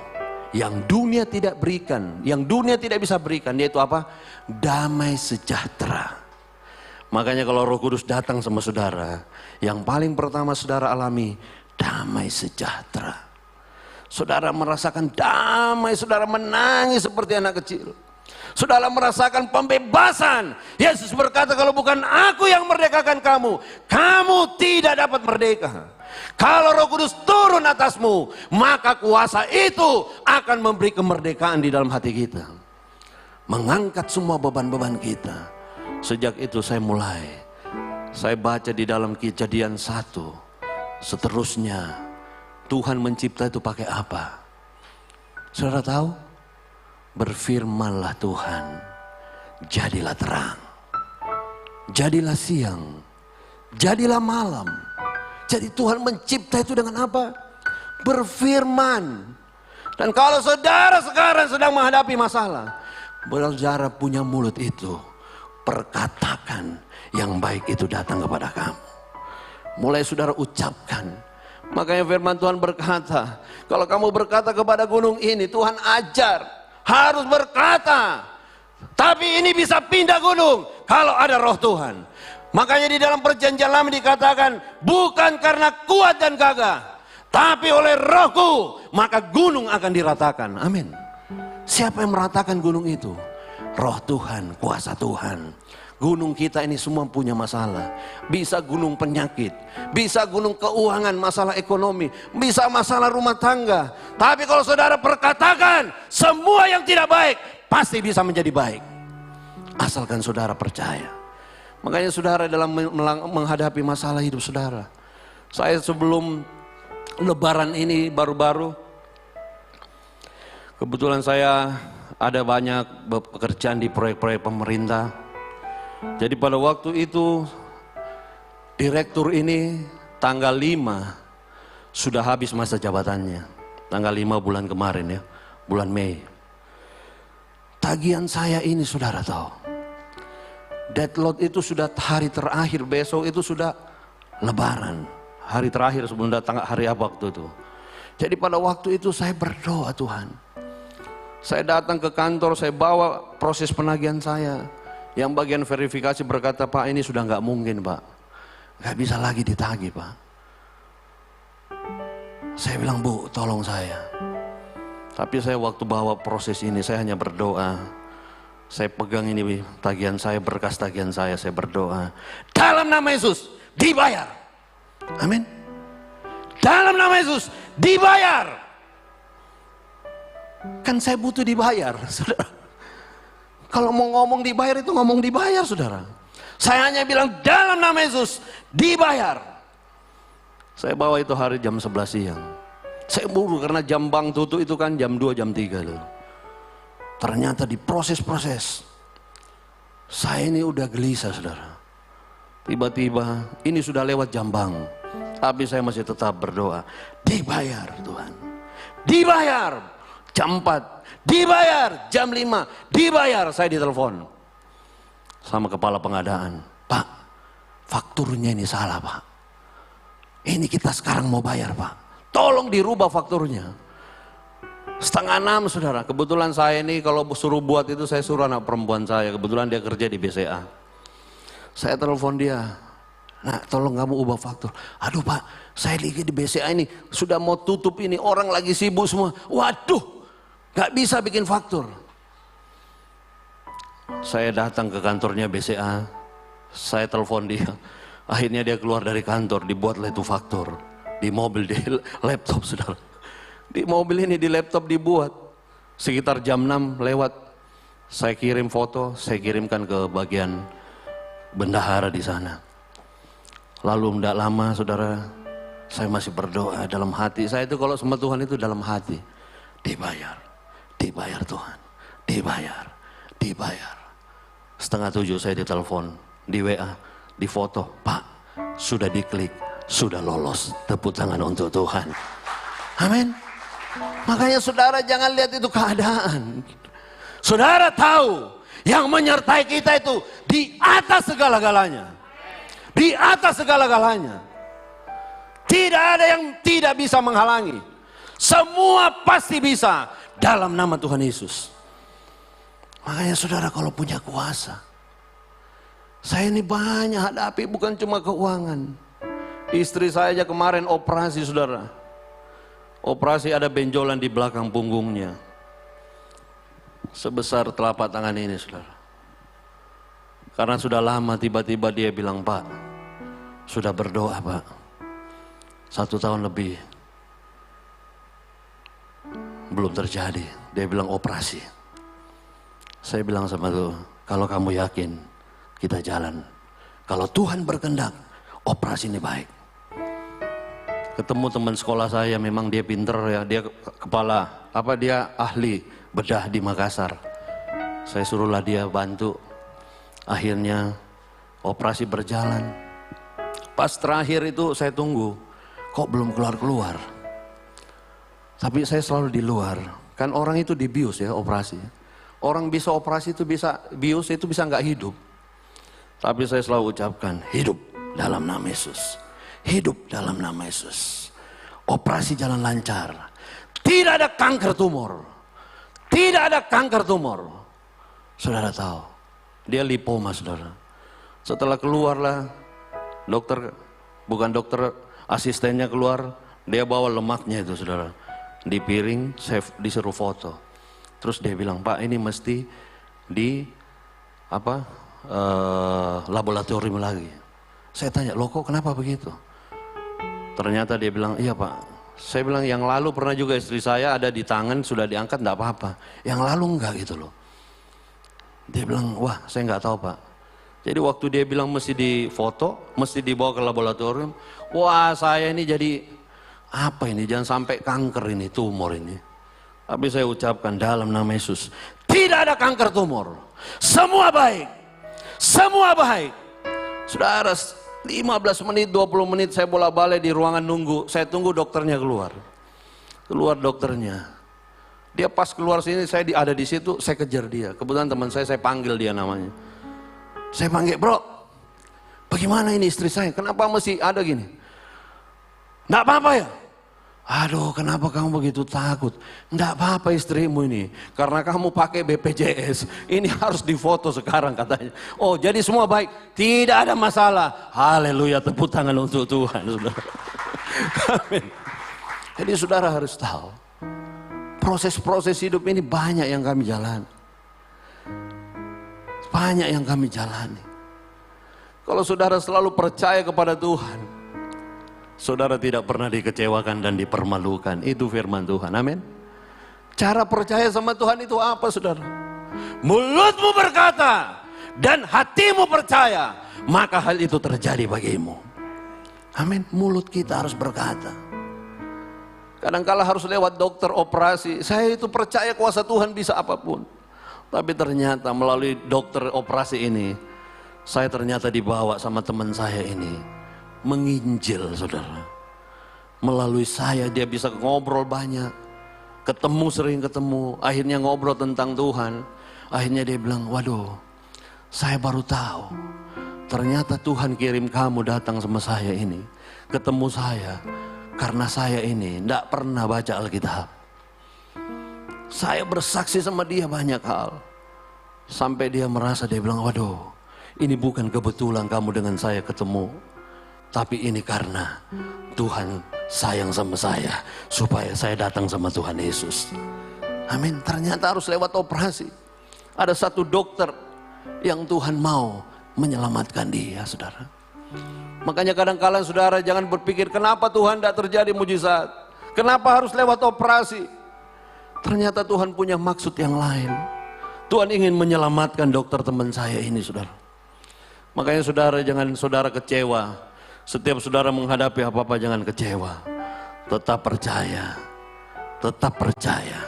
yang dunia tidak berikan, yang dunia tidak bisa berikan, yaitu apa? Damai sejahtera. Makanya kalau Roh Kudus datang sama saudara, yang paling pertama saudara alami damai sejahtera. Saudara merasakan damai, saudara menangis seperti anak kecil. Saudara merasakan pembebasan. Yesus berkata, kalau bukan aku yang merdekakan kamu, kamu tidak dapat merdeka. Kalau Roh Kudus turun atasmu, maka kuasa itu akan memberi kemerdekaan di dalam hati kita. Mengangkat semua beban-beban kita. Sejak itu saya mulai. Saya baca di dalam Kejadian 1. Seterusnya Tuhan mencipta itu pakai apa? Saudara tahu? Berfirmanlah Tuhan, jadilah terang, jadilah siang, jadilah malam. Jadi Tuhan mencipta itu dengan apa? Berfirman. Dan kalau saudara sekarang sedang menghadapi masalah, saudara punya mulut itu, perkatakan yang baik itu datang kepada kamu. Mulai saudara ucapkan. Makanya firman Tuhan berkata, kalau kamu berkata kepada gunung ini, Tuhan ajar, harus berkata. Tapi ini bisa pindah gunung kalau ada roh Tuhan. Makanya di dalam perjanjian lama dikatakan, bukan karena kuat dan gagah, tapi oleh rohku, maka gunung akan diratakan. Amin. Siapa yang meratakan gunung itu? roh Tuhan, kuasa Tuhan. Gunung kita ini semua punya masalah. Bisa gunung penyakit, bisa gunung keuangan, masalah ekonomi, bisa masalah rumah tangga. Tapi kalau saudara perkatakan semua yang tidak baik pasti bisa menjadi baik, asalkan saudara percaya. Makanya saudara dalam menghadapi masalah hidup saudara, saya sebelum Lebaran ini baru-baru, kebetulan saya ada banyak pekerjaan di proyek-proyek pemerintah. Jadi pada waktu itu direktur ini tanggal 5 sudah habis masa jabatannya. Tanggal 5 bulan kemarin ya, bulan Mei. Tagihan saya ini saudara tahu, deadlock itu sudah hari terakhir, besok itu sudah Lebaran. Hari terakhir sebelum datang hari apa waktu itu. Jadi pada waktu itu saya berdoa, Tuhan. Saya datang ke kantor, saya bawa proses penagihan saya. Yang bagian verifikasi berkata, Pak ini sudah nggak mungkin Pak. Nggak bisa lagi ditagih Pak. Saya bilang, Bu tolong saya. Tapi saya waktu bawa proses ini, saya hanya berdoa. Saya pegang ini tagihan saya, berkas tagihan saya berdoa. Dalam nama Yesus, dibayar. Amin. Dalam nama Yesus, dibayar. Kan saya butuh dibayar, saudara. Kalau mau ngomong dibayar itu ngomong dibayar, saudara. Saya hanya bilang dalam nama Yesus, dibayar. Saya bawa itu hari jam 11 siang. Saya buru karena jam bank tutup itu kan jam 2, jam 3 loh. Ternyata di proses-proses, saya ini udah gelisah, saudara. Tiba-tiba ini sudah lewat jam bank, tapi saya masih tetap berdoa. Dibayar Tuhan, dibayar. Jam 4, dibayar. Jam 5, dibayar. Saya ditelepon sama kepala pengadaan. Pak, fakturnya ini salah Pak. Ini kita sekarang mau bayar Pak. Tolong dirubah fakturnya. 5:30 saudara. Kebetulan saya ini kalau suruh buat itu saya suruh anak perempuan saya. Kebetulan dia kerja di BCA. Saya telepon dia. Nah tolong kamu ubah faktur. Aduh Pak, saya lagi di BCA ini sudah mau tutup ini. Orang lagi sibuk semua. Waduh. Gak bisa bikin faktur. Saya datang ke kantornya BCA, saya telepon dia. Akhirnya dia keluar dari kantor, dibuatlah itu faktur. Di mobil, di laptop saudara. Di mobil ini, di laptop dibuat. Sekitar jam 6 lewat, saya kirim foto, saya kirimkan ke bagian bendahara di sana. Lalu tidak lama saudara, saya masih berdoa dalam hati. Saya itu kalau sama Tuhan itu dalam hati. Dibayar. Dibayar Tuhan, dibayar, dibayar. 6:30 saya ditelepon, di WA, di foto, Pak, sudah diklik, sudah lolos. Tepuk tangan untuk Tuhan. Amin. Makanya saudara jangan lihat itu keadaan. Saudara tahu yang menyertai kita itu di atas segala-galanya. Di atas segala-galanya. Tidak ada yang tidak bisa menghalangi. Semua pasti bisa. Dalam nama Tuhan Yesus. Makanya saudara kalau punya kuasa. Saya ini banyak hadapi, bukan cuma keuangan. Istri saya aja kemarin operasi saudara. Operasi ada benjolan di belakang punggungnya. Sebesar telapak tangan ini saudara. Karena sudah lama tiba-tiba dia bilang, Pak, sudah berdoa Pak. 1 tahun lebih. Belum terjadi. Dia bilang operasi. Saya bilang sama Tuhan, kalau kamu yakin kita jalan. Kalau Tuhan berkehendak, operasi ini baik. Ketemu teman sekolah saya, memang dia pinter ya, dia kepala dia ahli bedah di Makassar. Saya suruhlah dia bantu. Akhirnya operasi berjalan. Pas terakhir itu saya tunggu, kok belum keluar-keluar. Tapi saya selalu di luar. Kan orang itu dibius ya operasi. Orang bisa operasi itu bisa bius itu bisa nggak hidup. Tapi saya selalu ucapkan hidup dalam nama Yesus. Hidup dalam nama Yesus. Operasi jalan lancar. Tidak ada kanker tumor. Tidak ada kanker tumor. Saudara tahu. Dia lipoma saudara. Setelah keluarlah dokter, bukan dokter, asistennya keluar. Dia bawa lemaknya itu saudara. Di piring, saya disuruh foto. Terus dia bilang, Pak ini mesti di laboratorium lagi. Saya tanya, loh kok kenapa begitu? Ternyata dia bilang, iya Pak. Saya bilang, yang lalu pernah juga istri saya ada di tangan, sudah diangkat, enggak apa-apa. Yang lalu enggak gitu loh. Dia bilang, wah saya enggak tahu Pak. Jadi waktu dia bilang mesti difoto, mesti dibawa ke laboratorium. Wah saya ini jadi, apa ini, jangan sampai kanker ini, tumor ini. Tapi saya ucapkan dalam nama Yesus, tidak ada kanker tumor. Semua baik. Semua baik. Saudara, 15 menit, 20 menit saya bolak-balik di ruangan nunggu. Saya tunggu dokternya keluar. Keluar dokternya. Dia pas keluar sini, saya ada di situ, saya kejar dia. Kebetulan teman saya panggil dia namanya. Saya panggil, bro, bagaimana ini istri saya? Kenapa mesti ada gini? Nggak apa-apa ya? Aduh, kenapa kamu begitu takut? Nggak apa-apa istrimu ini, karena kamu pakai BPJS. Ini harus difoto sekarang katanya. Oh, jadi semua baik, tidak ada masalah. Haleluya, tepuk tangan untuk Tuhan, saudara. Amin. Jadi saudara harus tahu, proses-proses hidup ini banyak yang kami jalani. Banyak yang kami jalani. Kalau saudara selalu percaya kepada Tuhan, saudara tidak pernah dikecewakan dan dipermalukan. Itu firman Tuhan, amin. Cara percaya sama Tuhan itu apa saudara? Mulutmu berkata dan hatimu percaya, maka hal itu terjadi bagimu. Amin, mulut kita harus berkata. Kadang-kala harus lewat dokter operasi. Saya itu percaya kuasa Tuhan bisa apapun. Tapi ternyata melalui dokter operasi ini, saya ternyata dibawa sama teman saya ini menginjil saudara. Melalui saya dia bisa ngobrol banyak, sering ketemu, akhirnya ngobrol tentang Tuhan. Akhirnya dia bilang, waduh saya baru tahu ternyata Tuhan kirim kamu datang sama saya ini, ketemu saya, karena saya ini tidak pernah baca Alkitab. Saya bersaksi sama dia banyak hal, sampai dia merasa, dia bilang, waduh ini bukan kebetulan kamu dengan saya ketemu, tapi ini karena Tuhan sayang sama saya, supaya saya datang sama Tuhan Yesus. Amin. Ternyata harus lewat operasi. Ada satu dokter yang Tuhan mau menyelamatkan dia, saudara. Makanya kadang-kala saudara jangan berpikir, kenapa Tuhan tidak terjadi mujizat? Kenapa harus lewat operasi? Ternyata Tuhan punya maksud yang lain. Tuhan ingin menyelamatkan dokter teman saya ini, saudara. Makanya saudara jangan saudara kecewa. Setiap saudara menghadapi apa-apa jangan kecewa. Tetap percaya. Tetap percaya.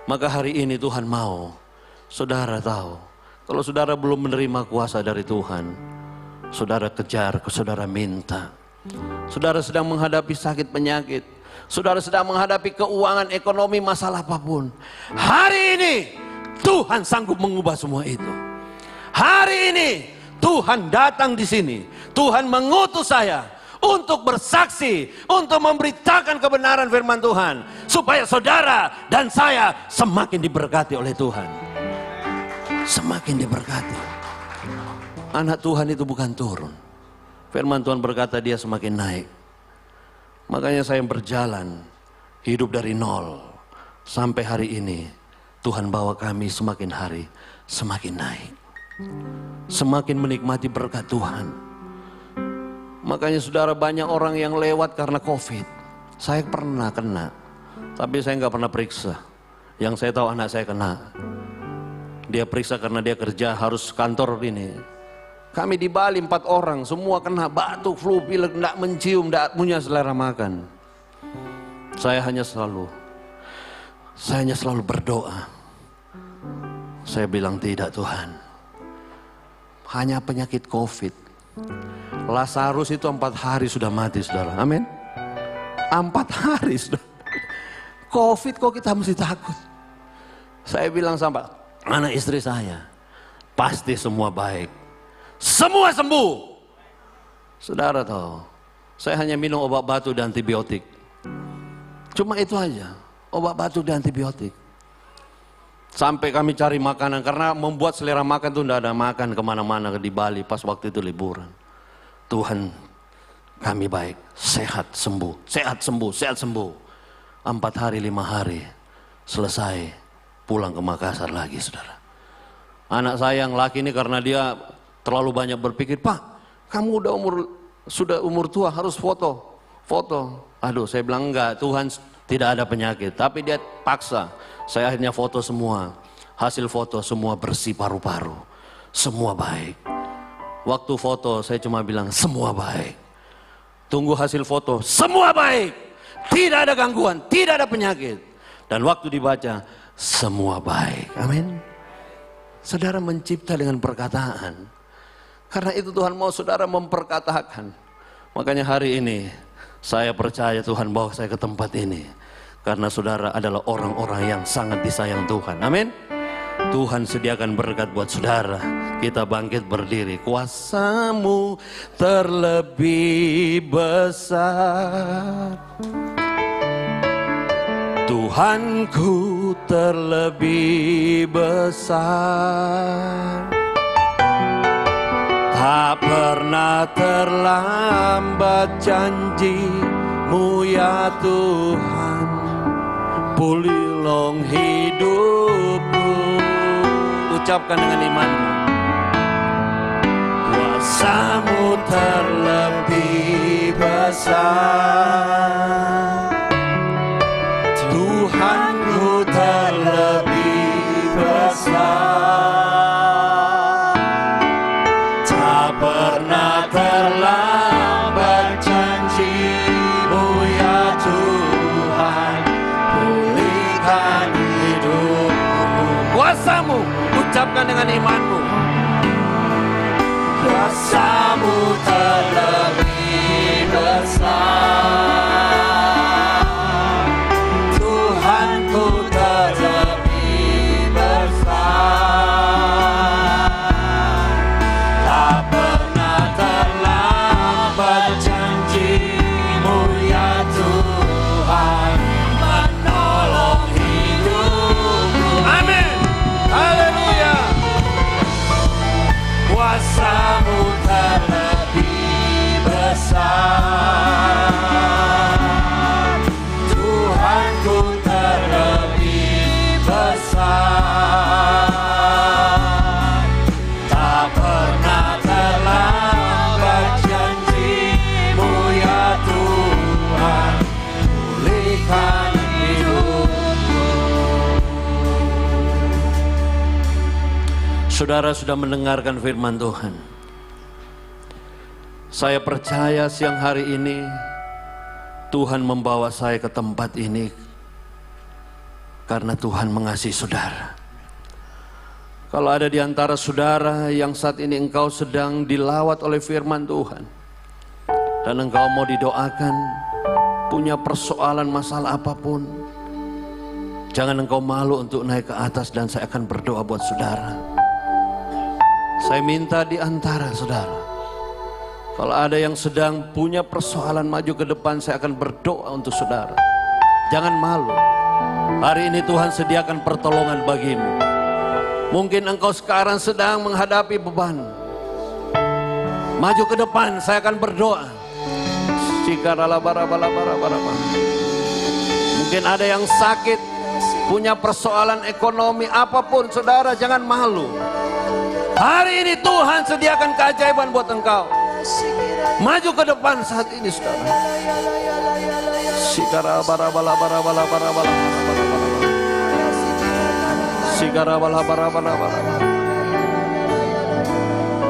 Maka hari ini Tuhan mau saudara tahu, kalau saudara belum menerima kuasa dari Tuhan, saudara kejar, saudara minta. Saudara sedang menghadapi sakit penyakit, saudara sedang menghadapi keuangan, ekonomi, masalah apapun. Hari ini Tuhan sanggup mengubah semua itu. Hari ini Tuhan datang di sini. Tuhan mengutus saya untuk bersaksi, untuk memberitakan kebenaran firman Tuhan, supaya saudara dan saya semakin diberkati oleh Tuhan. Semakin diberkati. Anak Tuhan itu bukan turun. Firman Tuhan berkata dia semakin naik. Makanya saya berjalan hidup dari nol sampai hari ini. Tuhan bawa kami semakin hari semakin naik. Semakin menikmati berkat Tuhan. Makanya saudara, banyak orang yang lewat karena COVID. Saya pernah kena, tapi saya nggak pernah periksa. Yang saya tahu anak saya kena. Dia periksa karena dia kerja harus kantor ini. Kami di Bali 4 orang, semua kena batuk, flu, pilek, nggak mencium, nggak punya selera makan. Saya hanya selalu berdoa. Saya bilang, tidak Tuhan, hanya penyakit COVID. Lazarus itu 4 hari sudah mati, saudara. Amin. 4 hari sudah. COVID kok kita mesti takut? Saya bilang sama anak istri saya, pasti semua baik, semua sembuh. Saudara tahu, saya hanya minum obat batuk dan antibiotik. Cuma itu aja, obat batuk dan antibiotik. Sampai kami cari makanan, karena membuat selera makan itu tidak ada makan kemana-mana di Bali pas waktu itu liburan. Tuhan, kami baik, sehat sembuh, sehat sembuh, sehat sembuh. 4 hari 5 hari selesai, pulang ke Makassar lagi, saudara. Anak saya yang laki ini karena dia terlalu banyak berpikir, Pak, kamu sudah umur tua harus foto. Aduh, saya bilang enggak, Tuhan tidak ada penyakit. Tapi dia paksa. Saya akhirnya foto semua. Hasil foto semua bersih paru-paru. Semua baik. Waktu foto saya cuma bilang semua baik. Tunggu hasil foto, semua baik. Tidak ada gangguan, tidak ada penyakit. Dan waktu dibaca, semua baik. Amin. Saudara mencipta dengan perkataan. Karena itu Tuhan mau saudara memperkatakan. Makanya hari ini saya percaya Tuhan bawa saya ke tempat ini. Karena saudara adalah orang-orang yang sangat disayang Tuhan. Amin. Tuhan sediakan berkat buat saudara. Kita bangkit berdiri. Kuasa-Mu terlebih besar, Tuhanku terlebih besar. Tak pernah terlambat janji-Mu ya Tuhan. Pulihlah hidupku. Ucapkan dengan iman. Kuasa-Mu terlebih besar, Tuhanku terlebih besar. Tak pernah terlambat janji-Mu ya Tuhan. Pulihkan hidupku. Kuasa-Mu, ucapkan dengan imanmu. Kuasa-Mu terlebih besar, Tuhanku terlebih besar. Tak pernah terlambat janji-Mu ya Tuhan, menolong hidupku. Amin. Haleluya. Kuasa-Mu terlebih besar, Tuhanku terlebih besar. Tak pernah terlambat janji-Mu ya Tuhan. Pulihkan hidupku. Saudara sudah mendengarkan firman Tuhan. Saya percaya siang hari ini Tuhan membawa saya ke tempat ini karena Tuhan mengasihi saudara. Kalau ada di antara saudara yang saat ini engkau sedang dilawat oleh firman Tuhan dan engkau mau didoakan, punya persoalan masalah apapun, jangan engkau malu untuk naik ke atas dan saya akan berdoa buat saudara. Saya minta di antara saudara, kalau ada yang sedang punya persoalan maju ke depan, saya akan berdoa untuk saudara. Jangan malu. Hari ini Tuhan sediakan pertolongan bagimu. Mungkin engkau sekarang sedang menghadapi beban. Maju ke depan, saya akan berdoa. Mungkin ada yang sakit, punya persoalan ekonomi, apapun saudara, jangan malu. Hari ini Tuhan sediakan keajaiban buat engkau. Maju ke depan saat ini saudara.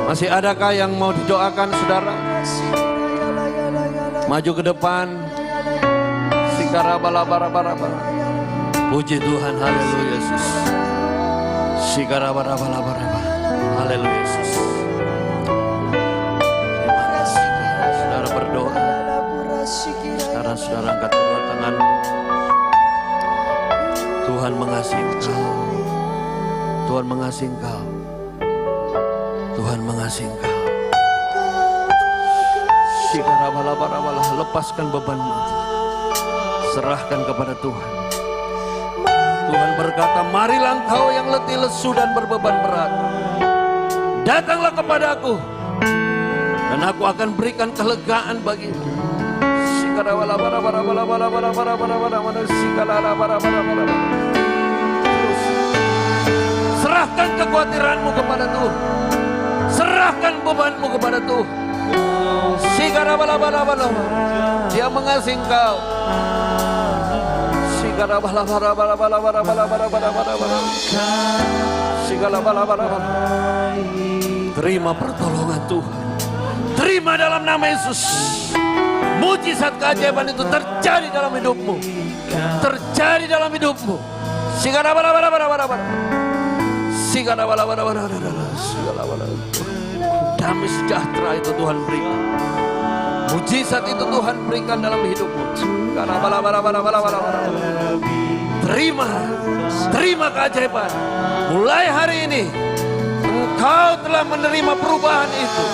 Masih adakah yang mau didoakan saudara? Maju ke depan. Puji Tuhan, haleluya Yesus. Haleluya Yesus. Terima kasih Tuhan. Saudara berdoa. Sekarang saudara angkat kedua tanganmu. Tuhan mengasihi engkau. Tuhan mengasihi engkau. Tuhan mengasihi engkau. Shikarabalabarabalah, lepaskan bebanmu. Serahkan kepada Tuhan. Tuhan berkata, marilah engkau yang letih lesu dan berbeban berat, datanglah kepadaku dan aku akan berikan kelegaan bagimu. Serahkan kekhawatiranmu kepada Tuhan. Serahkan bebanmu kepada Tuhan. Sigarabalabalabala. Dia mengasihi engkau. Terima pertolongan Tuhan. Terima dalam nama Yesus. Mujizat keajaiban itu terjadi dalam hidupmu. Terjadi dalam hidupmu. Damai sejahtera itu Tuhan berikan. Mujizat itu Tuhan berikan dalam hidupmu. Terima keajaiban. Mulai hari ini engkau telah menerima perubahan itu.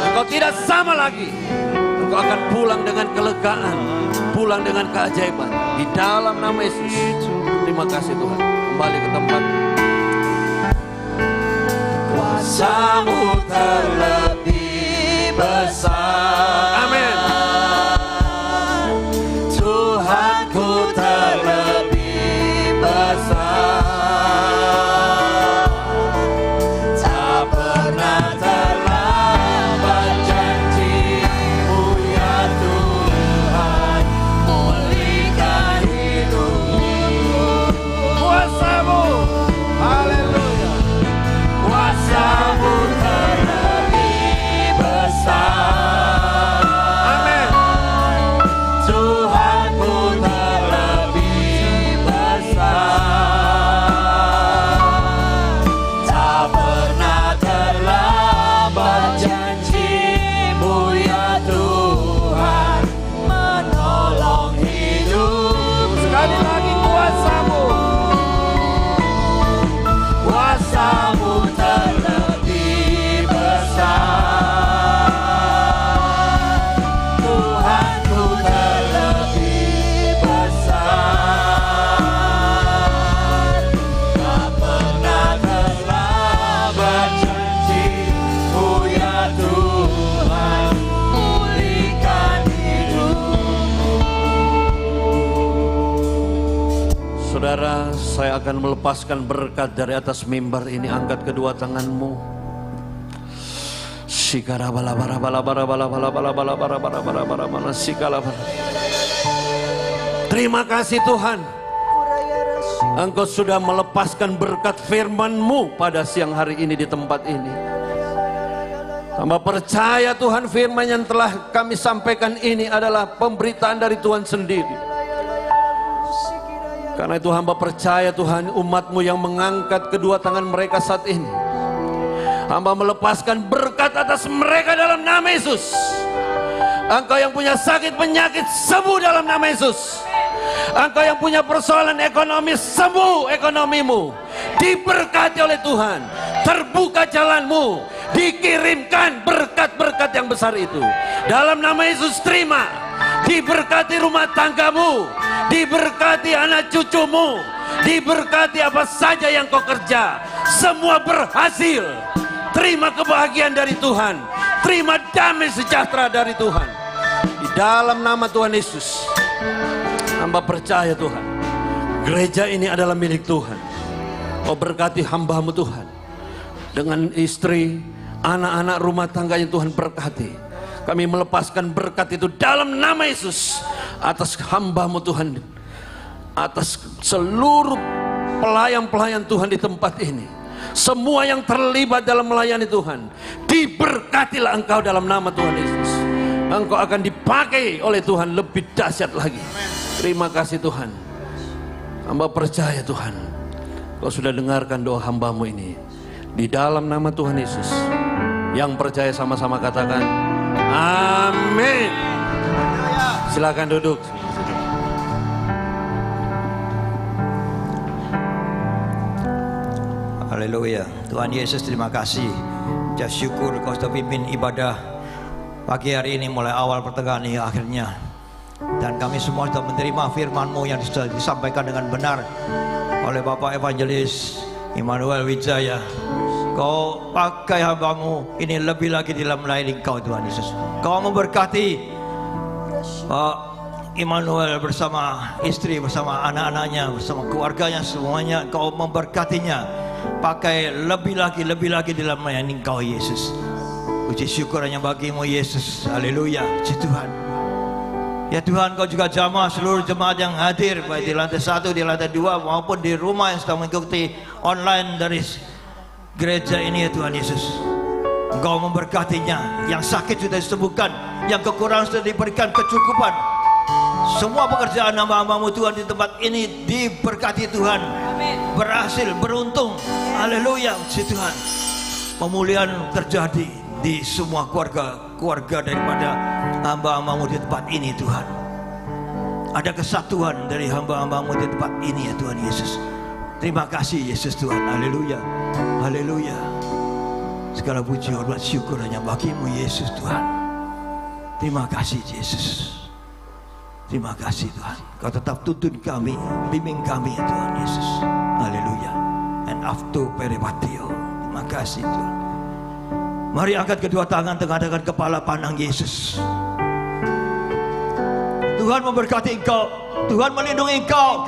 Engkau tidak sama lagi. Engkau akan pulang dengan kelegaan, pulang dengan keajaiban di dalam nama Yesus. Terima kasih Tuhan. Kembali ke tempat. Kuasa-Mu terlebih besar. Amin. Tuhanku terlebih besar. Tak pernah terlambat janji-Mu ya Tuhan, pulihkan hidup. Kuasa-Mu, haleluya. Kuasa-Mu terlebih besar. Amin. Tuhanku terlebih besar. Tak pernah terlambat janji-Mu ya Tuhan, menolong hidup. Sekali lagi kuasa-Mu. Kuasa-Mu terlebih besar. Tuhanku terlebih besar. Tak pernah terlambat janji-Mu ya Tuhan, pulihkan hidup. Saudara, saya akan melepaskan berkat dari atas mimbar ini. Angkat kedua tanganmu. Terima kasih Tuhan. Engkau sudah melepaskan berkat firman-Mu pada siang hari ini di tempat ini. Hamba percaya Tuhan, firman yang telah kami sampaikan ini adalah pemberitaan dari Tuhan sendiri. Karena itu hamba percaya Tuhan, umat-Mu yang mengangkat kedua tangan mereka saat ini, hamba melepaskan berkat atas mereka dalam nama Yesus. Engkau yang punya sakit penyakit, sembuh dalam nama Yesus. Engkau yang punya persoalan ekonomi, sembuh ekonomimu. Diberkati oleh Tuhan, terbuka jalanmu, dikirimkan berkat-berkat yang besar itu. Dalam nama Yesus terima. Diberkati rumah tanggamu, diberkati anak cucumu, diberkati apa saja yang kau kerja, semua berhasil. Terima kebahagiaan dari Tuhan, terima damai sejahtera dari Tuhan. Di dalam nama Tuhan Yesus, hamba percaya Tuhan, gereja ini adalah milik Tuhan. Kau berkati hamba-Mu Tuhan, dengan istri, anak-anak, rumah tangganya Tuhan berkati. Kami melepaskan berkat itu dalam nama Yesus atas hamba-Mu Tuhan, atas seluruh pelayan-pelayan Tuhan di tempat ini, semua yang terlibat dalam melayani Tuhan. Diberkatilah engkau dalam nama Tuhan Yesus. Engkau akan dipakai oleh Tuhan lebih dahsyat lagi. Terima kasih Tuhan. Hamba percaya Tuhan, Kau sudah dengarkan doa hamba-Mu ini. Di dalam nama Tuhan Yesus. Yang percaya sama-sama katakan amin. Silakan duduk. Haleluya. Tuhan Yesus, terima kasih. Puja syukur Kau sudah pimpin ibadah pagi hari ini, mulai awal pertengahan hingga akhirnya. Dan kami semua sudah menerima firman-Mu yang sudah disampaikan dengan benar oleh Bapak Evangelis Immanuel Wijaya. Kau pakai hamba-Mu ini lebih lagi dalam melayani Kau Tuhan Yesus. Kau memberkati Pak Immanuel bersama istri, bersama anak-anaknya, bersama keluarganya semuanya. Kau memberkatinya pakai lebih lagi dalam melayani Engkau Yesus. Puji syukur hanya bagimu Yesus. Haleluya. Puji Tuhan. Ya Tuhan, Kau juga jamah seluruh jemaat yang hadir, baik di lantai 1, di lantai 2 maupun di rumah yang sedang mengikuti online dari gereja ini ya Tuhan Yesus. Engkau memberkatinya, yang sakit sudah disembuhkan, yang kekurangan sudah diberikan kecukupan. Semua pekerjaan hamba-hambamu Tuhan di tempat ini diberkati Tuhan. Berhasil, beruntung. Haleluya, puji Tuhan. Pemulihan terjadi di semua keluarga daripada hamba-hambamu di tempat ini Tuhan. Ada kesatuan dari hamba-hambamu di tempat ini ya Tuhan Yesus. Terima kasih Yesus Tuhan. Haleluya. Haleluya. Segala puji, hormat, syukur hanya bagimu Yesus Tuhan. Terima kasih Yesus. Terima kasih Tuhan. Kau tetap tuntun kami, bimbing kami ya Tuhan Yesus. Haleluya. And after peribatio. Terima kasih Tuhan. Mari angkat kedua tangan, tengahkan kepala, pandang Yesus. Tuhan memberkati engkau. Tuhan melindungi engkau.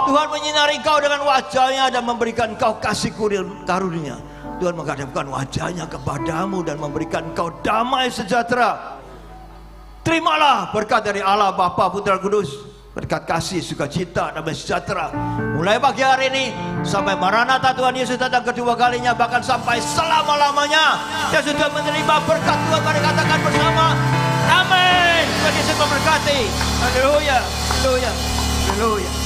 Tuhan menyinari engkau dengan wajahnya dan memberikan engkau kasih karunia. Tuhan menghadapkan wajahnya kepadamu dan memberikan engkau damai sejahtera. Terimalah berkat dari Allah Bapa, Putra, Kudus. Berkat kasih, sukacita, damai sejahtera. Mulai pagi hari ini sampai Maranatha Tuhan Yesus datang kedua kalinya, bahkan sampai selama-lamanya. Yang sudah menerima berkat Tuhan, mari katakan bersama, amin. Tuhan Yesus memberkati. Haleluya. Haleluya. Haleluya.